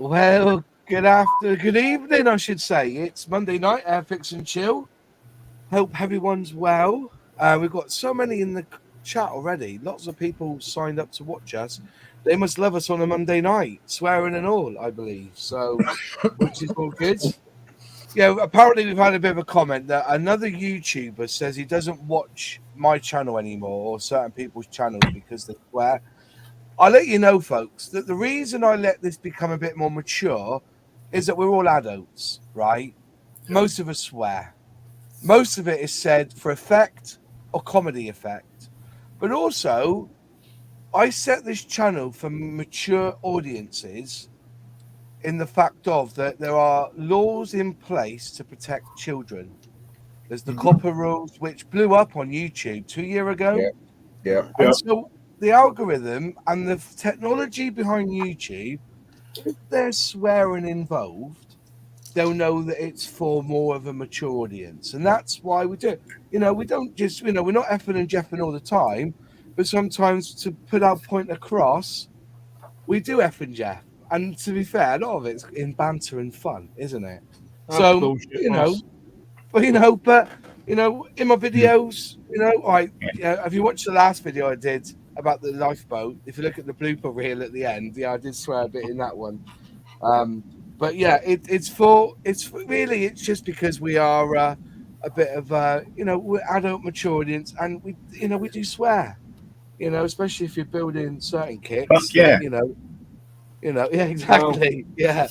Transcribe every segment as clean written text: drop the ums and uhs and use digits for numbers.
Well, good evening, I should say. It's Monday night, Airfix Chill. Hope everyone's well. We've got so many in the chat already. Lots of people signed up to watch us. They must love us on a Monday night, swearing and all, I believe. So, which is all good. Yeah, apparently we've had a bit of a comment that another YouTuber says he doesn't watch my channel anymore or certain people's channels because they swear. I'll let you know, folks, that the reason I let this become a bit more mature is that we're all adults, right? Most of us swear. Most of it is said for effect or comedy effect. But also, I set this channel for mature audiences in the fact of that there are laws in place to protect children. There's the copper rules, which blew up on YouTube 2 years ago. Yeah. And so the algorithm and the technology behind YouTube, if there's swearing involved, they'll know that it's for more of a mature audience. And that's why we do it. We don't just, we're not effing and jeffing all the time, but sometimes to put our point across, we do eff and jeff. And to be fair, a lot of it's in banter and fun, isn't it? That's So, bullshit, but in my videos, if you watch the last video I did about the lifeboat, if you look at the blooper reel at the end, I did swear a bit in that one. But yeah, it's just because we are a bit of we're adult mature audience, and we do swear, especially if you're building certain kits. Yeah. Yeah, exactly. Well, Yeah.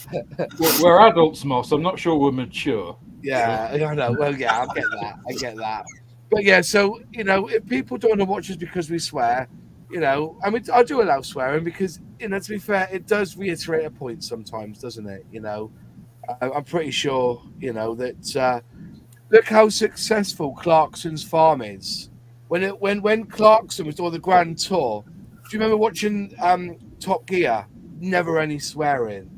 We're adults, Moss. I'm not sure we're mature. Yeah, I know. Well, yeah, I get that. But yeah, so if people don't want to watch us because we swear, I do allow swearing because to be fair, it does reiterate a point sometimes, doesn't it? I'm pretty sure that look how successful Clarkson's farm is. When Clarkson was doing the Grand Tour, do you remember watching Top Gear? Never any swearing,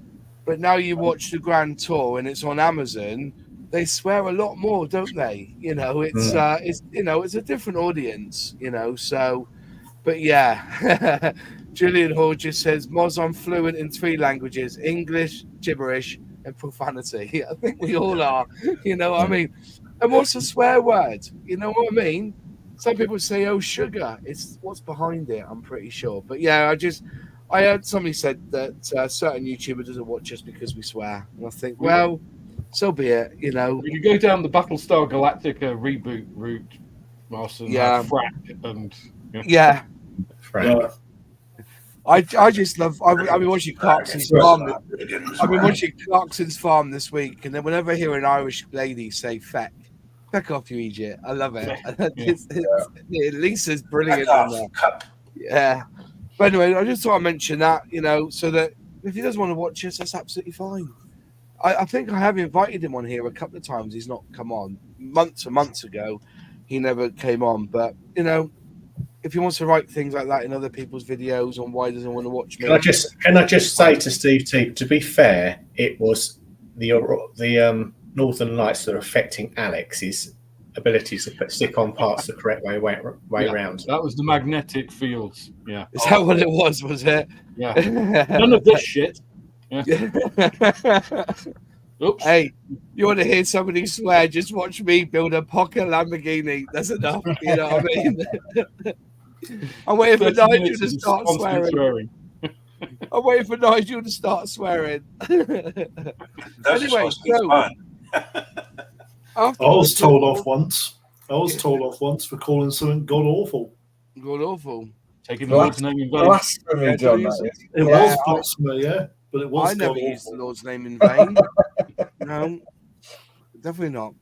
but now you watch the Grand Tour and it's on Amazon. They swear a lot more, don't they? It's a different audience, So, but yeah, Julian Hall just says, "Moz, I'm fluent in 3 languages: English, gibberish, and profanity." I think we all are. What I mean? And what's a swear word? You know what I mean? Some people say, "Oh, sugar." It's what's behind it. I'm pretty sure. But yeah, I heard somebody said that a certain YouTuber doesn't watch us because we swear, and I think, well, so be it. If you go down the Battlestar Galactica reboot route, Marson, Yeah. frack and Yeah. Frank. I just love. I've been watching Clarkson's farm. I've been watching Clarkson's farm this week, and then whenever I hear an Irish lady say "feck," feck off, you idiot. I love it. Lisa's brilliant in there. Yeah. But anyway, I just thought I'd mention that, so that if he doesn't want to watch us, that's absolutely fine. I think I have invited him on here a couple of times. He's not come on. Months ago, he never came on. But, if he wants to write things like that in other people's videos on why he doesn't want to watch me. Can I just say to Steve T, to be fair, it was the Northern Lights that are affecting Alex's ability to stick on parts the correct way around. That was the magnetic fields. Yeah. Is that what it was it? Yeah. None of this shit. Yeah. Oops. Hey, you want to hear somebody swear? Just watch me build a pocket Lamborghini. That's enough. You know what I mean? I'm waiting for Nigel to start swearing. I'm waiting for Nigel to start swearing. Anyway, so I was told off once. For calling something god awful. God awful. Taking the Lord's name in vain. Blasphemy, John. It was blasphemy, yeah, but it was. I never used the Lord's name in vain. No, definitely not.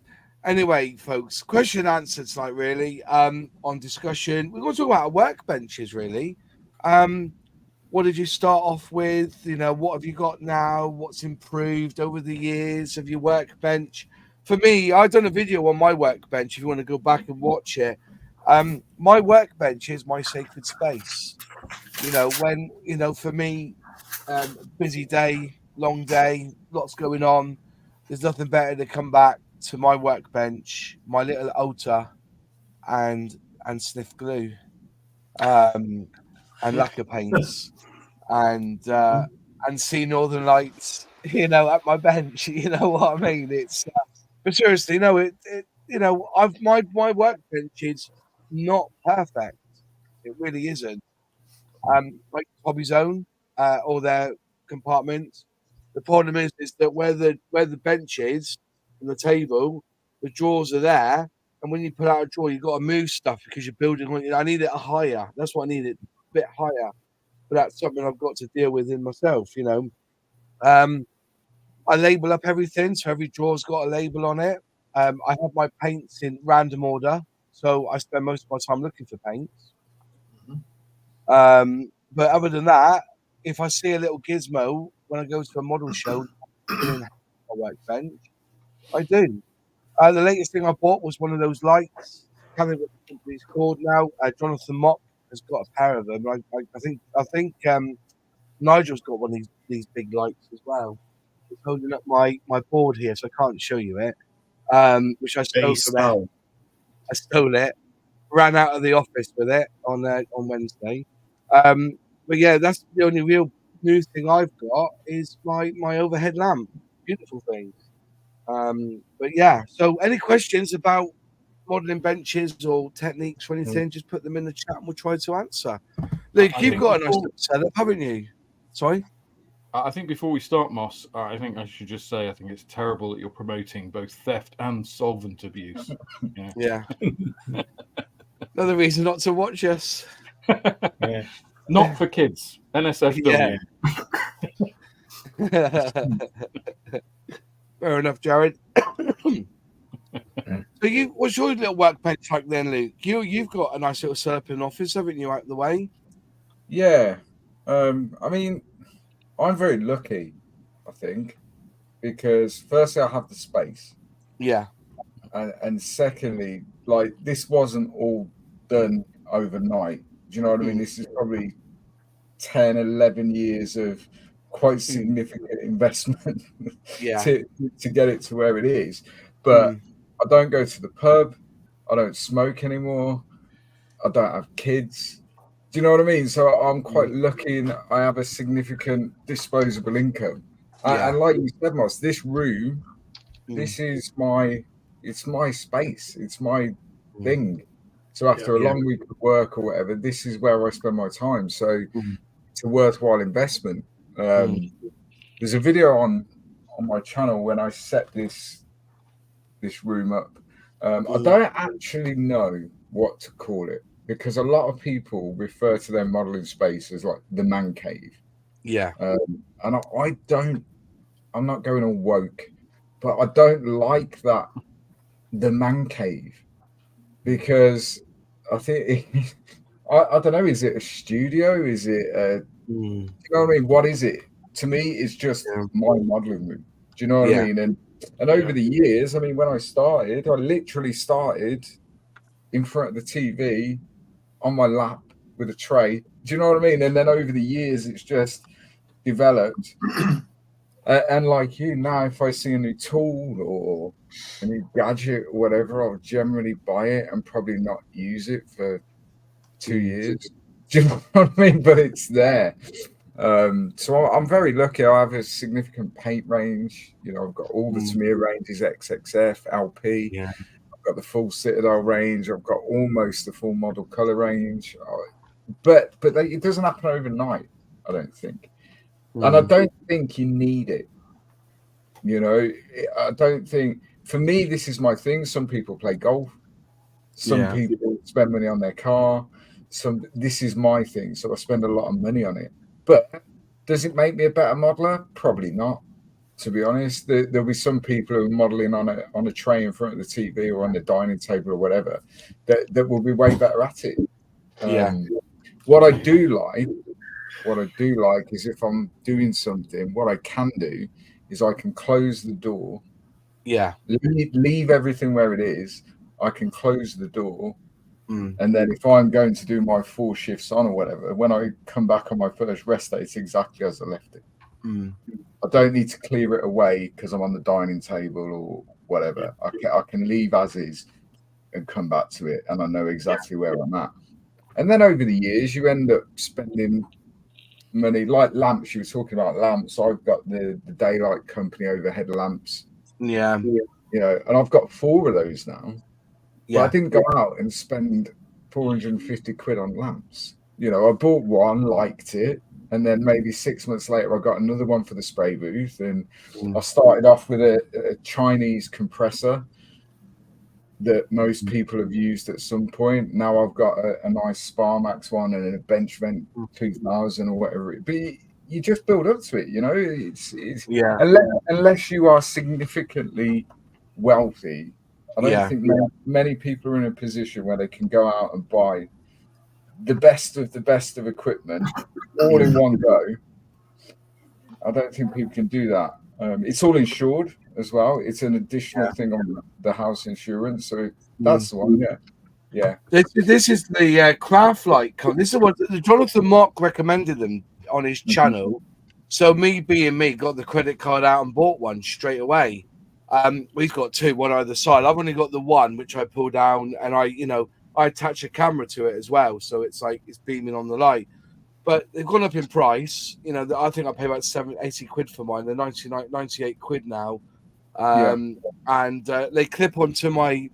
Anyway, folks, question and answer tonight, really. On discussion, we're going to talk about workbenches, really. What did you start off with? What have you got now? What's improved over the years of your workbench? For me, I've done a video on my workbench. If you want to go back and watch it, my workbench is my sacred space. For me, busy day, long day, lots going on. There's nothing better to come back to my workbench, my little altar, and sniff glue, and lacquer paints, and and see Northern Lights, at my bench. You know what I mean? It's but seriously, no, I've my workbench is not perfect. It really isn't. Like Hobby's own or their compartments. The problem is that where the bench is and the table, the drawers are there, and when you pull out a drawer, you've got to move stuff because you're building. I need it higher. That's what I need it a bit higher. But that's something I've got to deal with in myself. I label up everything, so every drawer's got a label on it. I have my paints in random order, so I spend most of my time looking for paints. But other than that, if I see a little gizmo when I go to a model show in my workbench, I do. The latest thing I bought was one of those lights. I can't remember what the company's called now. Jonathan Mock has got a pair of them. I think Nigel's got one of these big lights as well. It's holding up my board here, so I can't show you it. Which I stole from him. I stole it, ran out of the office with it on Wednesday. But yeah, that's the only real new thing I've got is my overhead lamp. Beautiful thing. But yeah, so any questions about modelling benches or techniques or anything, just put them in the chat and we'll try to answer. Luke, you've got a nice setup, haven't you? Sorry? I think before we start, Moss, I think I should just say I think it's terrible that you're promoting both theft and solvent abuse. Yeah. Another reason not to watch us. Yeah. Not for kids. NSFW. Yeah. Fair enough, Jared. So what's your little workbench like then, Luke? You've got a nice little setup in office, haven't you, out of the way? Yeah. I mean, I'm very lucky, I think, because firstly, I have the space. Yeah. And secondly, like, this wasn't all done overnight. Do you know what I mean? This is probably 10, 11 years of quite significant investment to get it to where it is. But I don't go to the pub. I don't smoke anymore. I don't have kids. Do you know what I mean? So I'm quite lucky and I have a significant disposable income. And like you said, Moss, this room, this is it's my space. It's my thing. So after a long week of work or whatever, this is where I spend my time. So it's a worthwhile investment. There's a video on my channel when I set this room up. I don't actually know what to call it, because a lot of people refer to their modeling space as like the man cave. Yeah. And I'm not going all woke, but I don't like that, the man cave, because I think, I don't know, is it a studio? Is it, do you know what I mean? What is it? To me, it's just my modeling room. Do you know what I mean? And over the years, I mean, when I started, I literally started in front of the TV on my lap with a tray. Do you know what I mean? And then over the years, it's just developed. And like you, now if I see a new tool or a new gadget or whatever, I'll generally buy it and probably not use it for 2 years. Do you know what I mean? But it's there. So I'm very lucky. I have a significant paint range. You know, I've got all the Tamiya ranges, XXF, LP. Yeah. I've got the full Citadel range. I've got almost the full model color range. But it doesn't happen overnight, I don't think. And I don't think you need it. You know, I don't think, for me, this is my thing. Some people play golf. Some people spend money on their car. This is my thing. So I spend a lot of money on it. But does it make me a better modeler? Probably not, to be honest. There'll be some people who are modeling on a tray in front of the TV or on the dining table or whatever that will be way better at it. What I do like is if I'm doing something, what I can do is I can close the door. Yeah. Leave everything where it is. I can close the door. And then if I'm going to do my 4 shifts on or whatever, when I come back on my first rest day, it's exactly as I left it. I don't need to clear it away because I'm on the dining table or whatever. I can leave as is and come back to it, and I know exactly where I'm at. And then over the years, you end up spending many, like lamps. You were talking about lamps. I've got the Daylight Company overhead lamps. Yeah. You know, and I've got 4 of those now. But I didn't go out and spend 450 quid on lamps. You know, I bought one, liked it, and then maybe 6 months later, I got another one for the spray booth. And I started off with a Chinese compressor that most people have used at some point. Now I've got a nice Sparmax one and a Bench Vent 2000 or whatever. But you just build up to it, you know. It's unless you are significantly wealthy. I don't think many people are in a position where they can go out and buy the best of equipment all in one go. I don't think people can do that. It's all insured as well. It's an additional thing on the house insurance. So that's the one. Yeah. This is the craft light. This is what Jonathan Mock recommended them on his channel. So me being me, got the credit card out and bought one straight away. We've got 2, one either side. I've only got the one which I pull down, and I attach a camera to it as well, so it's like it's beaming on the light. But they've gone up in price. You know, I think I pay about 80 quid for mine. They're 98 quid now. And they clip onto my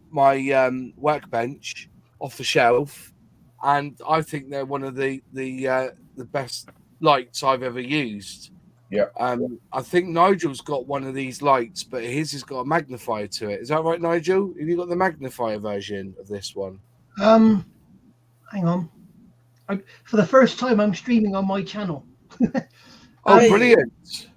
workbench off the shelf, and I think they're one of the best lights I've ever used. I think Nigel's got one of these lights, but his has got a magnifier to it. Is that right, Nigel? Have you got the magnifier version of this one? Hang on. For the first time, I'm streaming on my channel. Brilliant!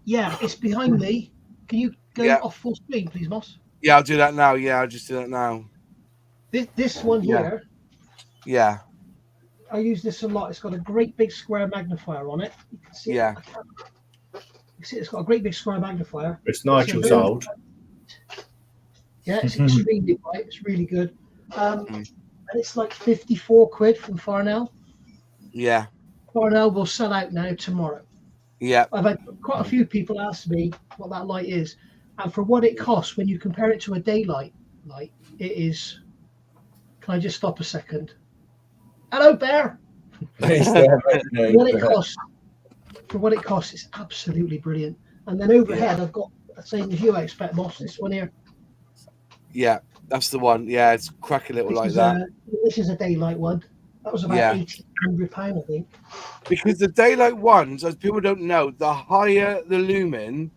Yeah, it's behind me. Can you go off full screen, please, Moss? Yeah, I'll do that now. Yeah, I'll just do that now. This one here. Yeah. I use this a lot. It's got a great big square magnifier on it. You can see it. You see it's got a great big square magnifier. It's Nigel's old. Yeah, it's extremely bright. It's really good. And it's like 54 quid from Farnell. Yeah. Farnell will sell out now tomorrow. Yeah. I've had quite a few people ask me what that light is. And for what it costs, when you compare it to a daylight light, it is... Can I just stop a second? Hello, Bear. For what it costs, it's absolutely brilliant. And then overhead, I've got the same as you, I expect, Moss, this one here. Yeah, that's the one. Yeah, it's cracking little like that. This is a daylight one. That was about £1,800, I think. Because the daylight ones, as people don't know, the higher the lumen,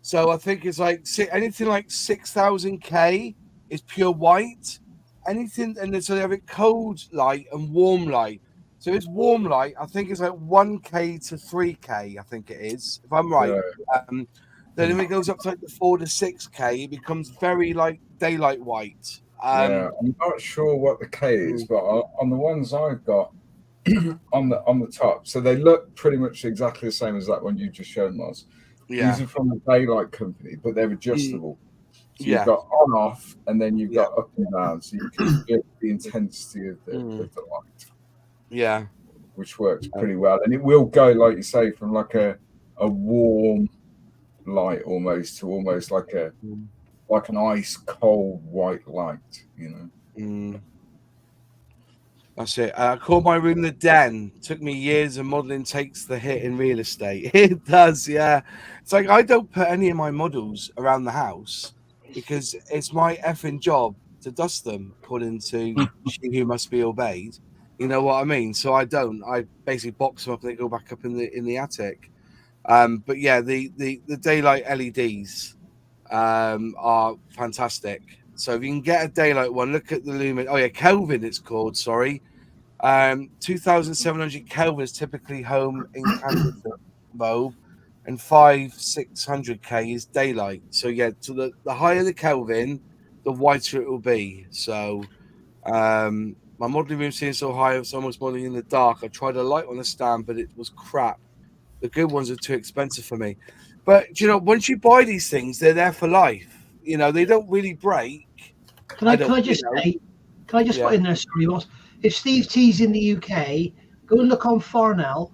so I think it's like anything like 6,000 K is pure white. Anything, and so they have it cold light and warm light. So if it's warm light, I think it's like 1K to 3K, I think it is, if I'm right. Then if it goes up to like the 4 to 6K, it becomes very like daylight white. I'm not sure what the K is, but on the ones I've got on the top, so they look pretty much exactly the same as that one you just shown us. These are from the Daylight Company, but they're adjustable. So you've got on, off, and then you've got up and down, so you can get the intensity of the light. Yeah, which works pretty well, and it will go, like you say, from like a warm light almost to almost like an ice cold white light, you know. That's it. I call my room the den. Took me years, and modelling takes the hit in real estate. It does, yeah. It's like I don't put any of my models around the house because it's my effing job to dust them, according to She Who Must Be Obeyed. You know what I mean? So I don't. I basically box them up and they go back up in the attic. But yeah, the daylight LEDs are fantastic. So if you can get a daylight one, look at the lumen. Oh yeah, Kelvin it's called. Sorry, 2,700 Kelvin is typically home incandescent bulb, and 500-600K is daylight. So yeah, so the higher the Kelvin, the whiter it will be. So my modelling room seems so high, it's almost modelling in the dark. I tried a light on the stand, but it was crap. The good ones are too expensive for me. But you know, once you buy these things, they're there for life. You know, they don't really break. Can I just put in there, sorry, Ross? If Steve T's in the UK, go and look on Farnell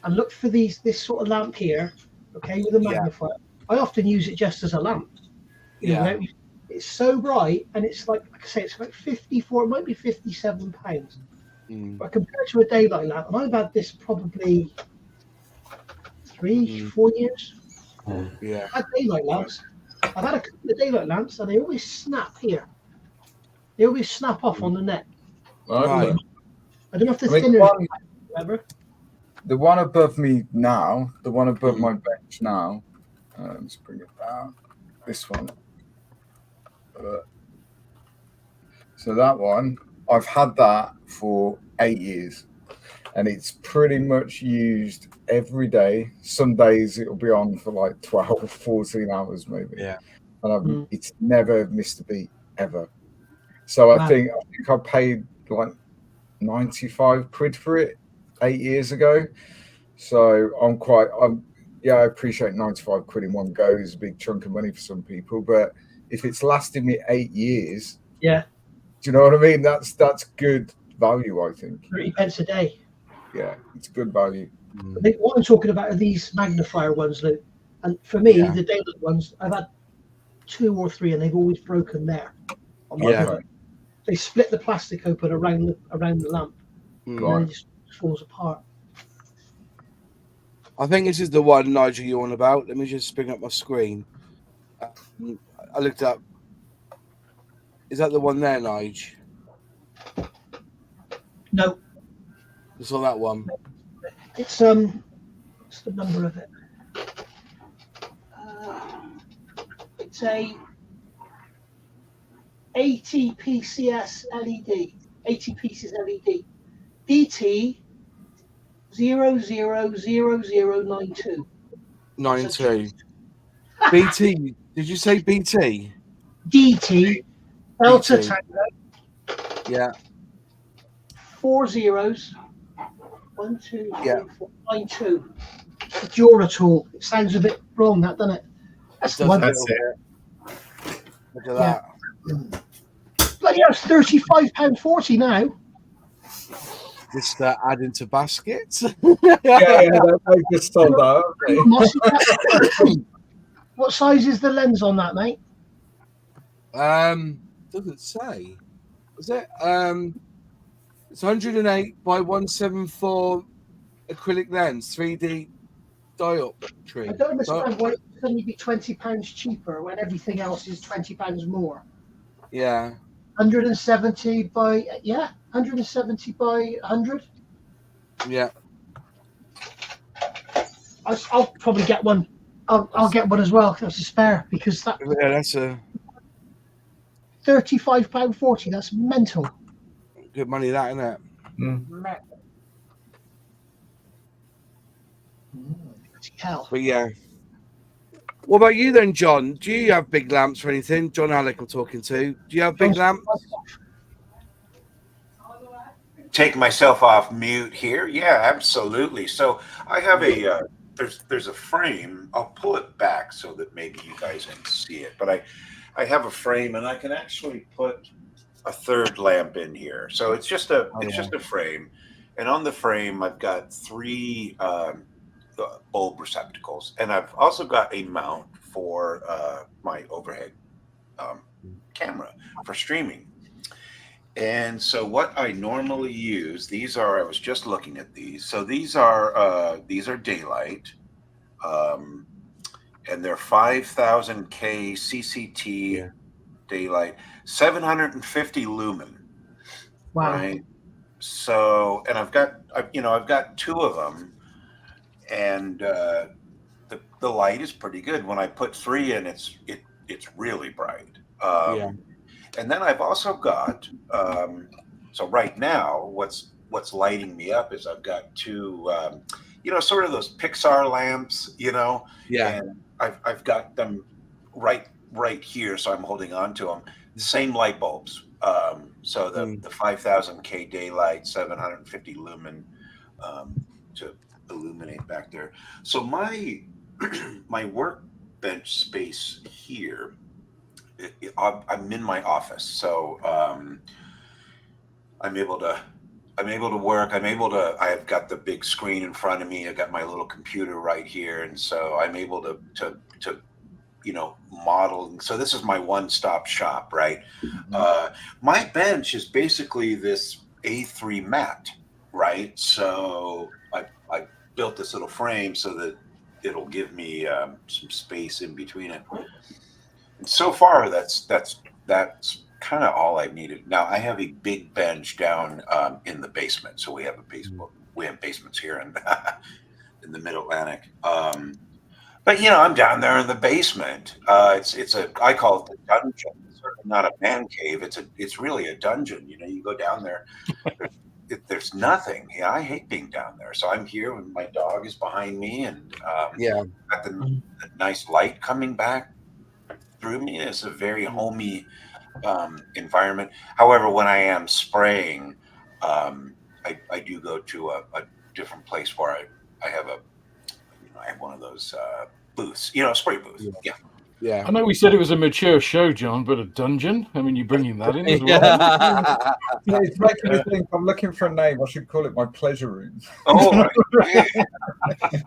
and look for this sort of lamp here, okay, with a magnifier. I often use it just as a lamp. You know, it's so bright, and it's like I say, it's about 54, it might be £57. But compared to a daylight lamp, and I've had this probably 3-4 years. Yeah. I've had daylight lamps. I've had a couple of daylight lamps, and they always snap here. They always snap off on the neck. Right. I don't know if the I mean, thinner. Remember? The one above me now, the one above my bench now, let's bring it down. This one. So that one, I've had that for 8 years, and it's pretty much used every day. Some days it'll be on for like 12, 14 hours maybe. Yeah. And it's never missed a beat ever. So I think I paid like 95 quid for it 8 years ago. So I appreciate 95 quid in one go is a big chunk of money for some people, but if it's lasted me 8 years, yeah, do you know what I mean? That's good value, I think. 30 pence a day. Yeah, it's good value. I think what I'm talking about are these magnifier ones, Luke. And for me, the daylight ones, I've had 2 or 3, and they've always broken there. They split the plastic open around the lamp, and then it just falls apart. I think this is the one, Nigel, you're on about. Let me just bring up my screen. I looked up. Is that the one there, Nigel? No. It's on that one. It's what's the number of it? It's a 80 PCS LED, 80 pieces LED, BT 000092. 92. BT. Did you say BT? DT Delta Tango. Yeah. 4 zeros. 1, 2, 3, Yeah. 4, 9, 2. Duratool. It sounds a bit wrong, that doesn't it? That's the one. That's it. Look at that. Bloody hell, it's £35.40 now. Just adding to baskets. They just sold out. What size is the lens on that, mate? Doesn't say. Is it? It's 108 by 174 acrylic lens, 3D dioptry. I don't understand why it would suddenly be £20 cheaper when everything else is £20 more. Yeah. 170 by 100. Yeah. I'll probably get one. I'll get one as well. That's a spare because that. Yeah, that's a £35.40. That's mental. good money, that, isn't it? Hell. But yeah. What about you then, John? Do you have big lamps or anything? John Alec I'm talking to. Do you have big lamps? Take myself off mute here. Yeah, absolutely. So I have a there's a frame. I'll pull it back so that maybe you guys can see it. But I have a frame, and I can actually put a third lamp in here. So it's just a just a frame, and on the frame I've got 3 bulb receptacles, and I've also got a mount for my overhead camera for streaming. And so what I normally use, these are, I was just looking at these. So these are daylight, and they're 5000K CCT daylight, 750 lumen. Wow. Right. So, and I've got 2 of them, and the light is pretty good. When I put 3 in, it's really bright. And then I've also got so right now what's lighting me up is I've got 2 sort of those Pixar lamps, and I've got them right here, so I'm holding on to them. The same light bulbs, so the 5000K daylight, 750 lumen to illuminate back there. So my my workbench space here, I'm in my office, so I'm able to work. I've got the big screen in front of me. I've got my little computer right here, and so I'm able to model. So this is my one-stop shop, right? My bench is basically this A3 mat, right? So I built this little frame so that it'll give me some space in between it. And so far, that's kind of all I needed. Now I have a big bench down in the basement, so we have a basement. We have basements here in in the Mid Atlantic. But I'm down there in the basement. It's I call it the dungeon. It's certainly not a man cave. It's really a dungeon. You go down there. There's nothing. I hate being down there. So I'm here, and my dog is behind me, and got the nice light coming back through me. It's a very homey environment. However, when I am spraying, I do go to a different place where I have I have one of those booths, a spray booth. Yeah. I know we said it was a mature show, John, but a dungeon? I mean, you're bringing that in as well. Yeah, it's making me think. I'm looking for a name. I should call it my pleasure room. Oh, right.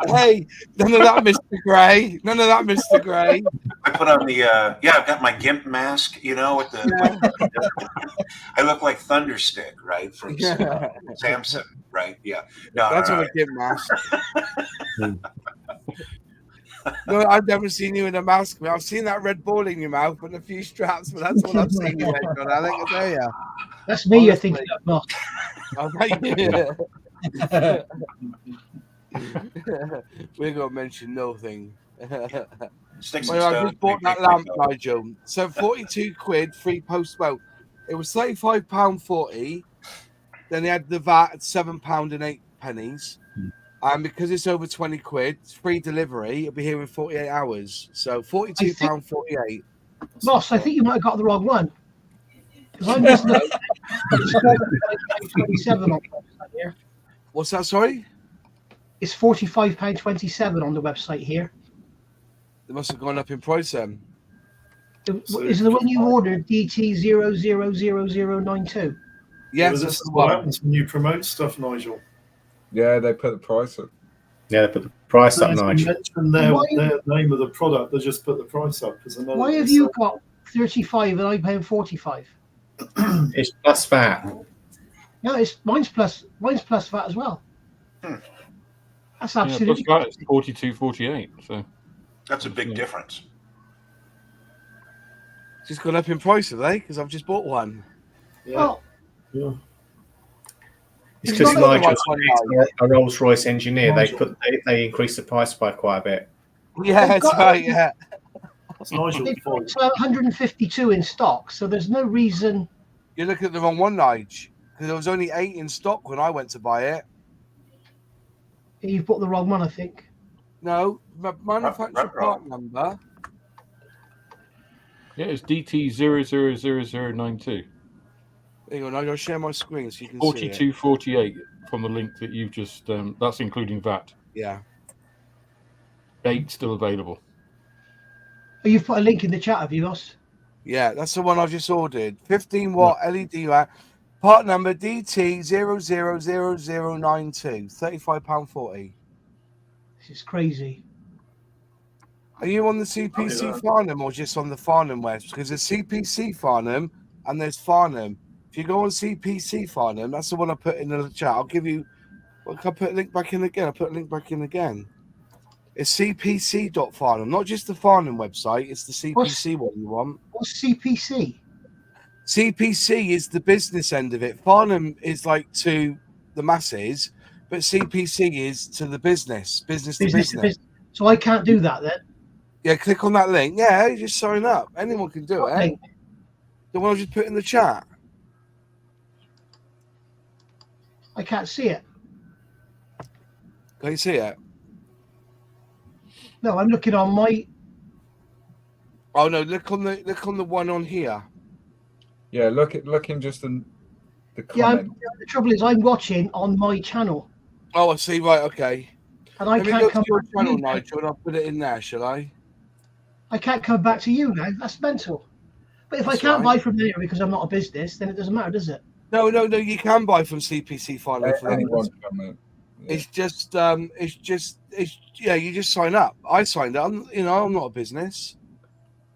Hey, none of that, Mr. Gray. None of that, Mr. Gray. I put on the I've got my GIMP mask, with the I look like Thunderstick, right, from Samson, right? Yeah. That's what I get mask. No, I've never seen you in a mask. I've seen that red ball in your mouth and a few straps, but that's what I've seen you in, John. I think I tell you. That's me you're thinking of, Mark. We're going to mention nothing. Sticks and I stones, just bought that lamp, Nigel. So 42 quid, free post. Well, it was £35.40. Then they had the VAT at £7.08. And because it's over 20 quid, it's free delivery. It'll be here in 48 hours. So £42.48. Moss, I think you might have got the wrong one. Because I'm just looking at 27 on the website here. What's that, sorry? It's £45.27 on the website here. They must have gone up in price then. Is the one you ordered DT000092? Yes, this is what happens when you promote stuff, Nigel. Yeah, they put the price up. Yeah, they put the price up, Nigel. Mention their name of the product, they just put the price up. Why have you got 35 and I'm paying 45? It's plus VAT. No, mine's plus VAT as well. That's absolutely. Plus VAT, it's 42.48. So that's a big difference. It's just gone up in price, have they? Because I've just bought one. Yeah. Well, yeah. It's because Nigel's a Rolls Royce engineer. They increased the price by quite a bit. Yeah, that's right. Yeah. They've got 152 in stock, so there's no reason. You're looking at the wrong one, Nige. Because there was only 8 in stock when I went to buy it. You've bought the wrong one, I think. No, manufacturer part number. Yeah, it's DT000092. Hang on, I'll share my screen so you can see it. 42.48 from the link that you've just. That's including VAT. Yeah. 8 still available. Oh, you've put a link in the chat, have you, Ross? Yeah, that's the one I just ordered. 15-watt LED light. Part number DT000092. £35.40. This is crazy. Are you on the CPC Farnham or just on the Farnham West? Because there's CPC Farnham and there's Farnham. If you go on CPC Farnham, that's the one I put in the chat. I'll give you. Well, can I put a link back in again? I'll put a link back in again. It's cpc.farnham, not just the Farnham website. It's the CPC one you want. What's CPC? CPC is the business end of it. Farnham is like to the masses, but CPC is to the business to business. So I can't do that then? Yeah, click on that link. Yeah, you just sign up. Anyone can do it. The one I just put in the chat. I can't see it. Can you see it? No, I'm looking on my. Oh no! Look on the one on here. Yeah, looking just in the Yeah, comment. the trouble is I'm watching on my channel. Oh, I see. Right, okay. And I Let can't me go come to your back channel, to you. Nigel, and I'll put it in there, shall I? I can't come back to you now. That's mental. But if I can't buy from there because I'm not a business, then it doesn't matter, does it? No. You can buy from CPC Farnham for Anyone that. can, yeah. It's just you just sign up. I signed up. I'm not a business.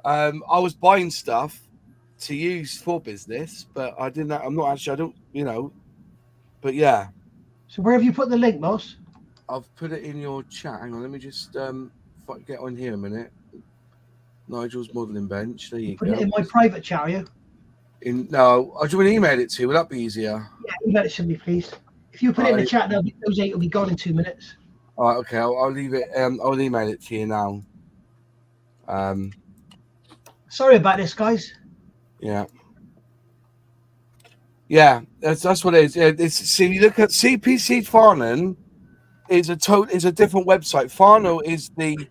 I was buying stuff to use for business, but I didn't. I'm not actually. I don't. But yeah, So where have you put the link, Moss? I've put it in your chat. Hang on, let me just get on here a minute. Nigel's modelling bench. There you Put go. it in my private chat, are you? No, I do want to email it to you. Will that be easier? Yeah, email it to me, please. If you put it in the chat, those 8 will be gone in 2 minutes. All right, okay. I'll leave it. I'll email it to you now. Sorry about this, guys. Yeah. Yeah, that's what it is. Yeah, see, you look at CPC Farnham is a different website. Farnham is the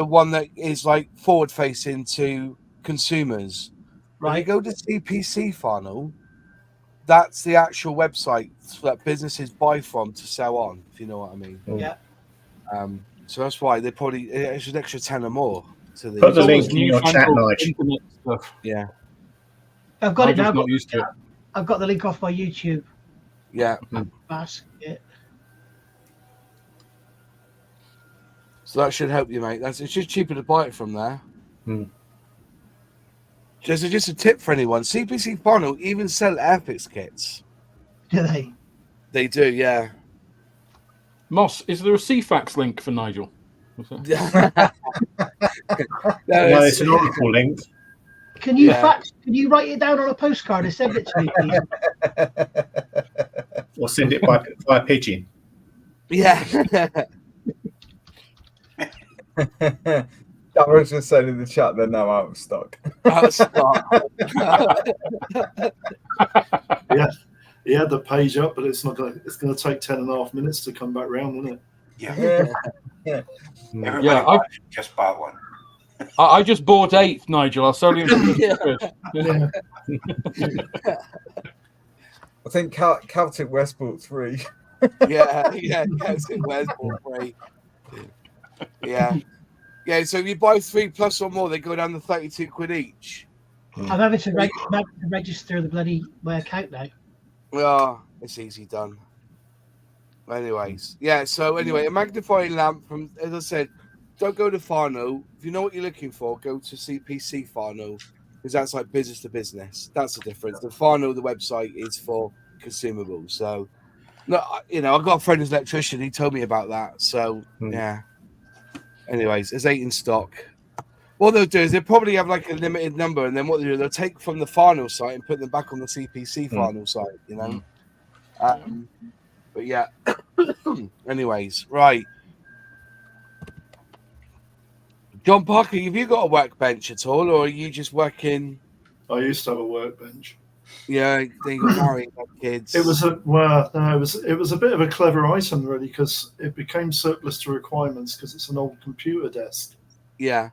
one that is like forward facing to consumers. Right. If you go to CPC Farnham, that's the actual website that businesses buy from to sell on. If you know what I mean. Yeah. So that's why they probably it's an extra 10 or more to the. Put the link in your chat, Nigel. Yeah. I've got it now. Not used to it. I've got the link off my YouTube. Yeah. Basket. So that should help you, mate. It's just cheaper to buy it from there. Just a tip for anyone. CPC Farnham even sell Airfix kits. Do they? They do, yeah. Moss, is there a CFAX link for Nigel? No, it's an Oracle link. Can you fax? Can you write it down on a postcard and send it to me, please? Or send it by pigeon. Yeah. Darren's just said in the chat they're now out of stock. Out of stock. Yeah, he had the page up, but it's not going. It's going to take 10.5 minutes to come back round, isn't it? Yeah. Everybody I just bought one. I just bought 8, Nigel. I'll sell you. Yeah. I think Celtic West bought 3. Yeah, Celtic West bought 3. Yeah. Yeah, so if you buy 3 plus or more, they go down to 32 quid each. I'm having to register the my account now. Oh, it's easy done. Anyways, yeah, so anyway, a magnifying lamp from, as I said, don't go to Farno. If you know what you're looking for, go to CPC Farno, because that's like business to business. That's the difference. The Farno, the website, is for consumables. So, no, I've got a friend who's an electrician. He told me about that. So, yeah. Anyways, there's 8 in stock. What they'll do is they'll probably have like a limited number, and then what they'll take from the Farno site and put them back on the CPC Farno site, you know? But yeah. Anyways, right. John Parker, have you got a workbench at all, or are you just working? I used to have a workbench. Yeah, then you got married, have kids. It was a bit of a clever item, really, because it became surplus to requirements because it's an old computer desk. Yeah.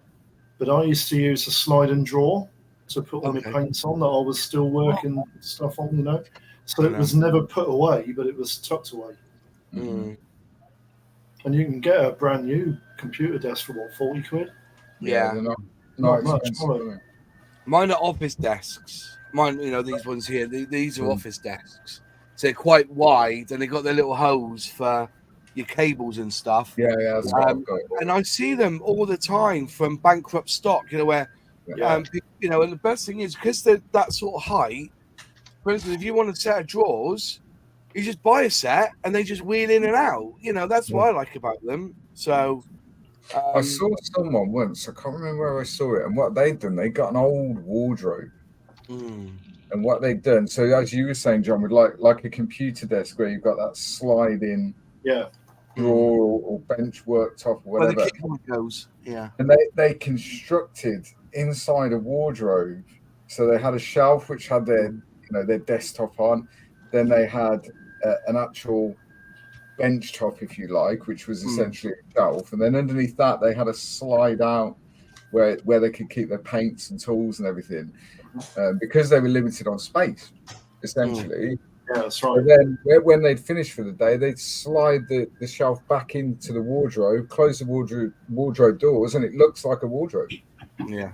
But I used to use a slide and draw to put all my paints on that I was still working stuff on, you know. So it was never put away, but it was tucked away. Mm. And you can get a brand new computer desk for what, 40 quid? Yeah. Not much. Mine are office desks. Mine, these ones here, these are office desks. So they're quite wide, and they got their little holes for your cables and stuff. Yeah. And I see them all the time from bankrupt stock, where, and the best thing is, because they're that sort of height, for instance, if you want a set of drawers, you just buy a set and they just wheel in and out. That's what I like about them. So I saw someone once, I can't remember where I saw it, and what they'd done, they got an old wardrobe. And what they'd done, so as you were saying, John, with like a computer desk where you've got that sliding drawer or bench worktop or whatever. Where the keyboard goes. Yeah. And they constructed inside a wardrobe. So they had a shelf which had their desktop on. Then they had an actual bench top, if you like, which was essentially a shelf. And then underneath that, they had a slide out where they could keep their paints and tools and everything, because they were limited on space, essentially. Yeah, that's right. And then when they'd finished for the day, they'd slide the shelf back into the wardrobe, close the wardrobe doors, and it looks like a wardrobe. Yeah.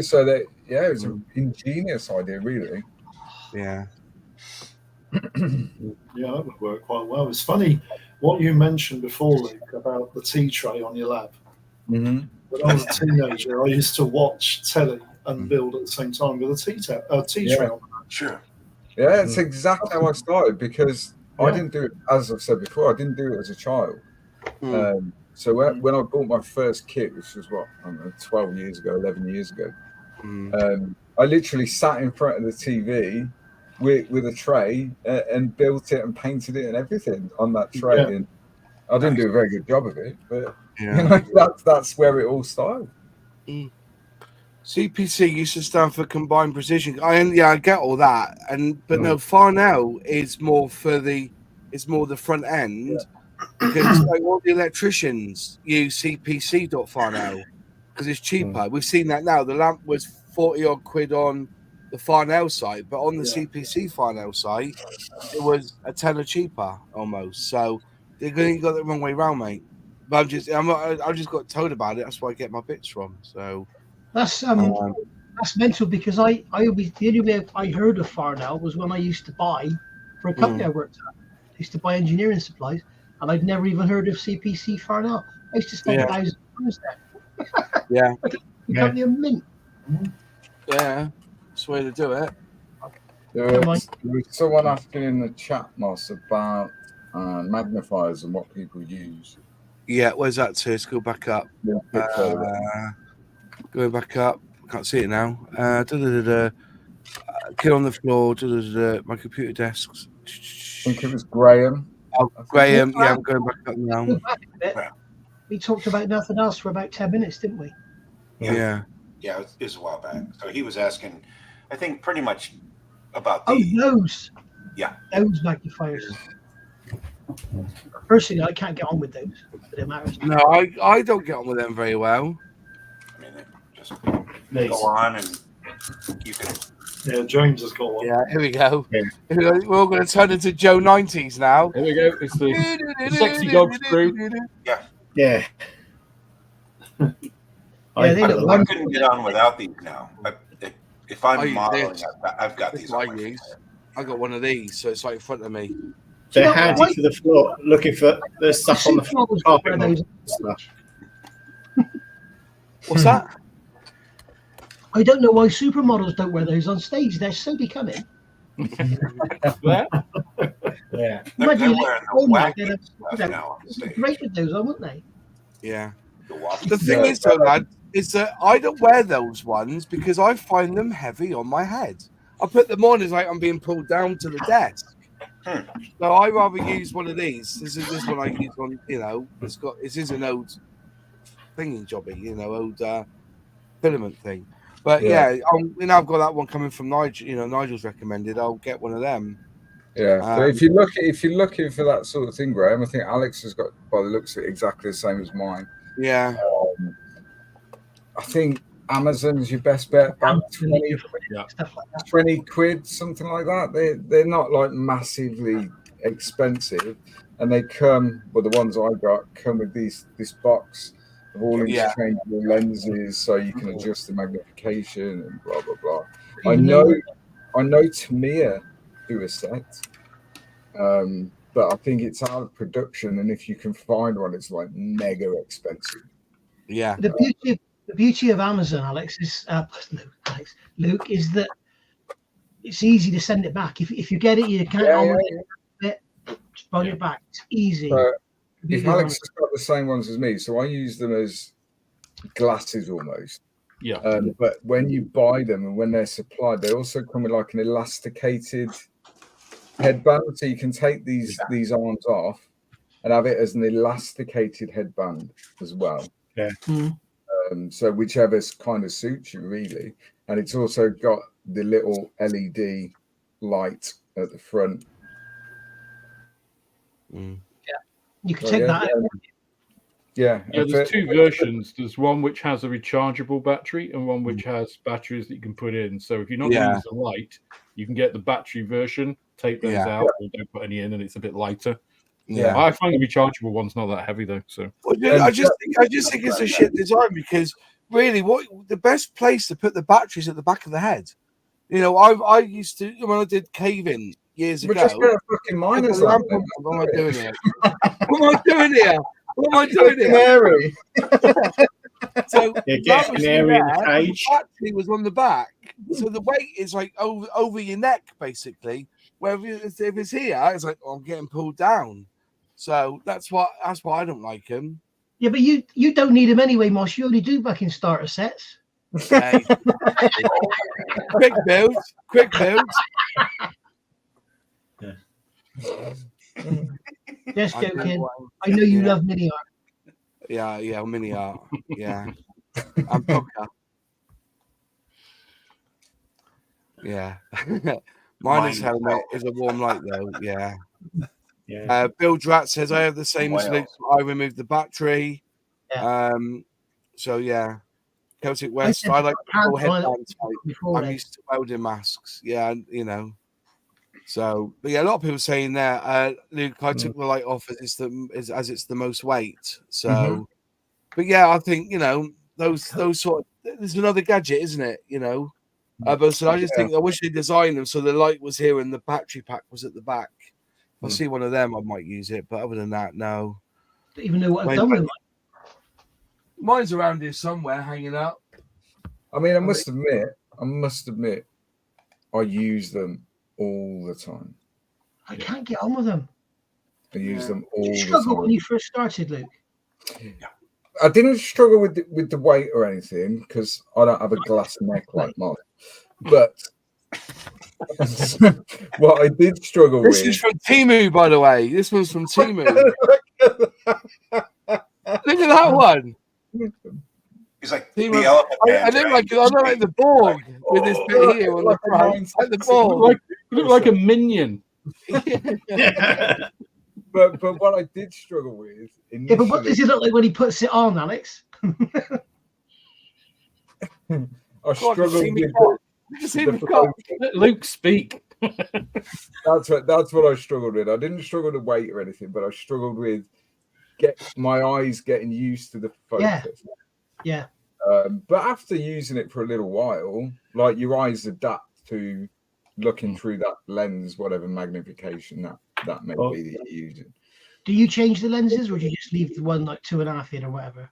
So it was an ingenious idea, really. Yeah. Yeah, that would work quite well. It's funny what you mentioned before, Luke, about the tea tray on your lap. Mm-hmm. When I was a teenager, I used to watch telly and build at the same time with a tea tray on. Sure. Yeah, it's exactly how I started, because I didn't do it, as I've said before, I didn't do it as a child. So when I bought my first kit, which was what, I don't know, 12 years ago, 11 years ago, I literally sat in front of the TV with a tray and built it and painted it and everything on that tray. And I didn't do a very good job of it, but you know, that's where it all started. CPC used to stand for Combined Precision. I get all that, but no, Farnell is more the front end because like all the electricians use CPC.Farnell because it's cheaper. We've seen that now. The lamp was 40 odd quid on the Farnell site, but on the CPC Farnell site, it was a tenner cheaper almost. So they got the wrong way round, mate. But I just got told about it. That's where I get my bits from. So. That's mental because the only way I heard of Farnell was when I used to buy for a company I worked at. I used to buy engineering supplies, and I'd never even heard of CPC Farnell. I used to spend £1,000 there. You got me a mint. Yeah, that's the way to do it. There was someone asking in the chat, Moss, about magnifiers and what people use. Yeah, where's that to? Let's go back up. Going back up, can't see it now. Kid on the floor. My computer desks. I think it was Graham. Oh, Graham. Yeah, I'm going back up now. We talked about nothing else for about 10 minutes, didn't we? Yeah, it was a while back. So he was asking, I think, pretty much about those. Yeah, those magnifiers. Personally, I can't get on with those. But it matters. No, I don't get on with them very well. I mean, just go on and you can. Yeah, James has got one. Yeah, here we go. We're all going to turn into Joe 90s now. Here we go. It's the sexy dogs crew. Yeah. Yeah. I couldn't get on without these now. If I'm modeling, I've got these. I got one of these, so it's right in front of me. They're handy for the floor, looking for the stuff on the floor. Carpet stuff. What's that? I don't know why supermodels don't wear those on stage. They're so becoming. Yeah. They're wearing the wacky stuff now on stage. Rated those on, wouldn't they? Yeah. The thing is, though, lad, is that I don't wear those ones because I find them heavy on my head. I put them on as like I'm being pulled down to the desk. So I rather use one of these. This one I use on. You know, this is an old thingy jobby. Old filament thing. But I've got that one coming from Nigel. Nigel's recommended. I'll get one of them. Yeah. So if you're looking for that sort of thing, Graham, I think Alex has got, by the looks of it, exactly the same as mine. Yeah. I think Amazon's your best bet. About 20 quid, something like that. They're not like massively expensive, and they come. Well, the ones I got come with this box of all interchangeable lenses, so you can adjust the magnification and blah blah blah. I know Tamiya do a set, but I think it's out of production, and if you can find one, it's like mega expensive. Yeah. The beauty of Amazon, Alex, is Luke, is that it's easy to send it back. If you get it, you can't just bring it back. It's easy. If Alex has got the same ones as me, so I use them as glasses almost. Yeah. But when you buy them and when they're supplied, they also come with like an elasticated headband, so you can take these arms off and have it as an elasticated headband as well. Yeah. So whichever kind of suits you really, and it's also got the little LED light at the front. You can take that. Yeah, there's two versions. There's one which has a rechargeable battery and one which has batteries that you can put in. So if you're not using the light, you can get the battery version, take those out, or don't put any in, and it's a bit lighter. Yeah, I find the rechargeable one's not that heavy though. So I just think it's a shit design because really, what the best place to put the batteries at the back of the head. I used to when I did caving years ago. Just get a fucking minus. What am I doing here? What am I doing here? What am I doing here? So get canary in the cage. The battery was on the back, so the weight is like over your neck basically. Where if it's here, it's like, oh, I'm getting pulled down. So that's why I don't like them. Yeah, but you don't need them anyway, Moss. You only do fucking starter sets. Hey. Quick build. Just joking. I know you love mini art. Yeah, mini art. Yeah. And poker. Yeah. Miner's helmet is a warm light though. Yeah. Yeah. Bill Drat says I have the same as Luke. I removed the battery. Yeah. So yeah. Celtic West. I like full headband type. I'm used to welding masks. Yeah, you know. So, but yeah, a lot of people saying there, Luke, I took the light off as it's the most weight. So, but yeah, I think those sort of. There's another gadget, isn't it? But so I just think I wish they designed them so the light was here and the battery pack was at the back. If I see one of them, I might use it. But other than that, no. Don't even know what I've done with mine. Mine's around here somewhere, hanging up. I mean, I must admit, I use them all the time. I can't get on with them. I use them all the time. Did you struggle when you first started, Luke? I didn't struggle with the weight or anything because I don't have a glass neck like mine. But what I did struggle with. This is from Temu, by the way. This one's from Temu. Look at that one. He's like Temu. the elephant man. I look like the Borg with this bit here on the front. Like the Borg. You look like a minion. But what I did struggle with initially, but what does he look like when he puts it on, Alex? I struggled with Luke, speak. That's what I struggled with. I didn't struggle with weight or anything, but I struggled with my eyes getting used to the focus. Yeah. But after using it for a little while, like your eyes adapt to looking through that lens, whatever magnification that may be that you're using. Do you change the lenses, or do you just leave the one like 2.5 in or whatever?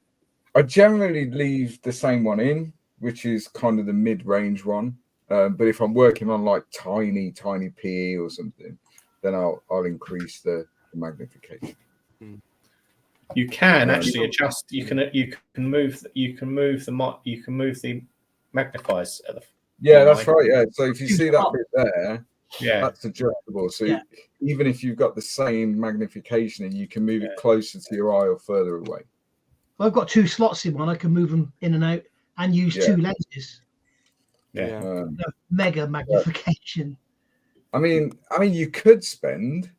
I generally leave the same one in, which is kind of the mid-range one. But if I'm working on like tiny PE or something, then I'll increase the magnification. You can actually adjust. You can move the magnifiers at the. Yeah, that's right. Yeah, so if you see that bit there, that's adjustable. So even if you've got the same magnification, and you can move it closer to your eye or further away. Well, I've got 2 slots in one. I can move them in and out and use 2 lenses. Mega magnification. I mean, you could spend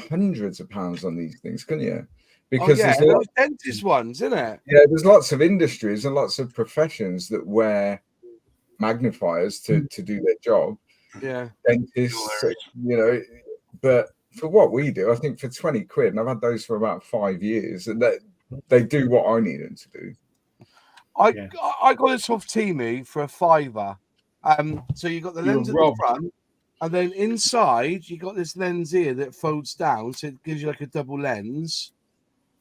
hundreds of pounds on these things, couldn't you? Because there's those dentist ones, isn't it? Yeah, there's lots of industries and lots of professions that wear magnifiers to do their job. Yeah, dentists, but for what we do, I think for 20 quid, and I've had those for about 5 years, and they do what I need them to do. I got this off Temu for £5. So you got the lens at the front, and then inside you got this lens here that folds down, so it gives you like a double lens,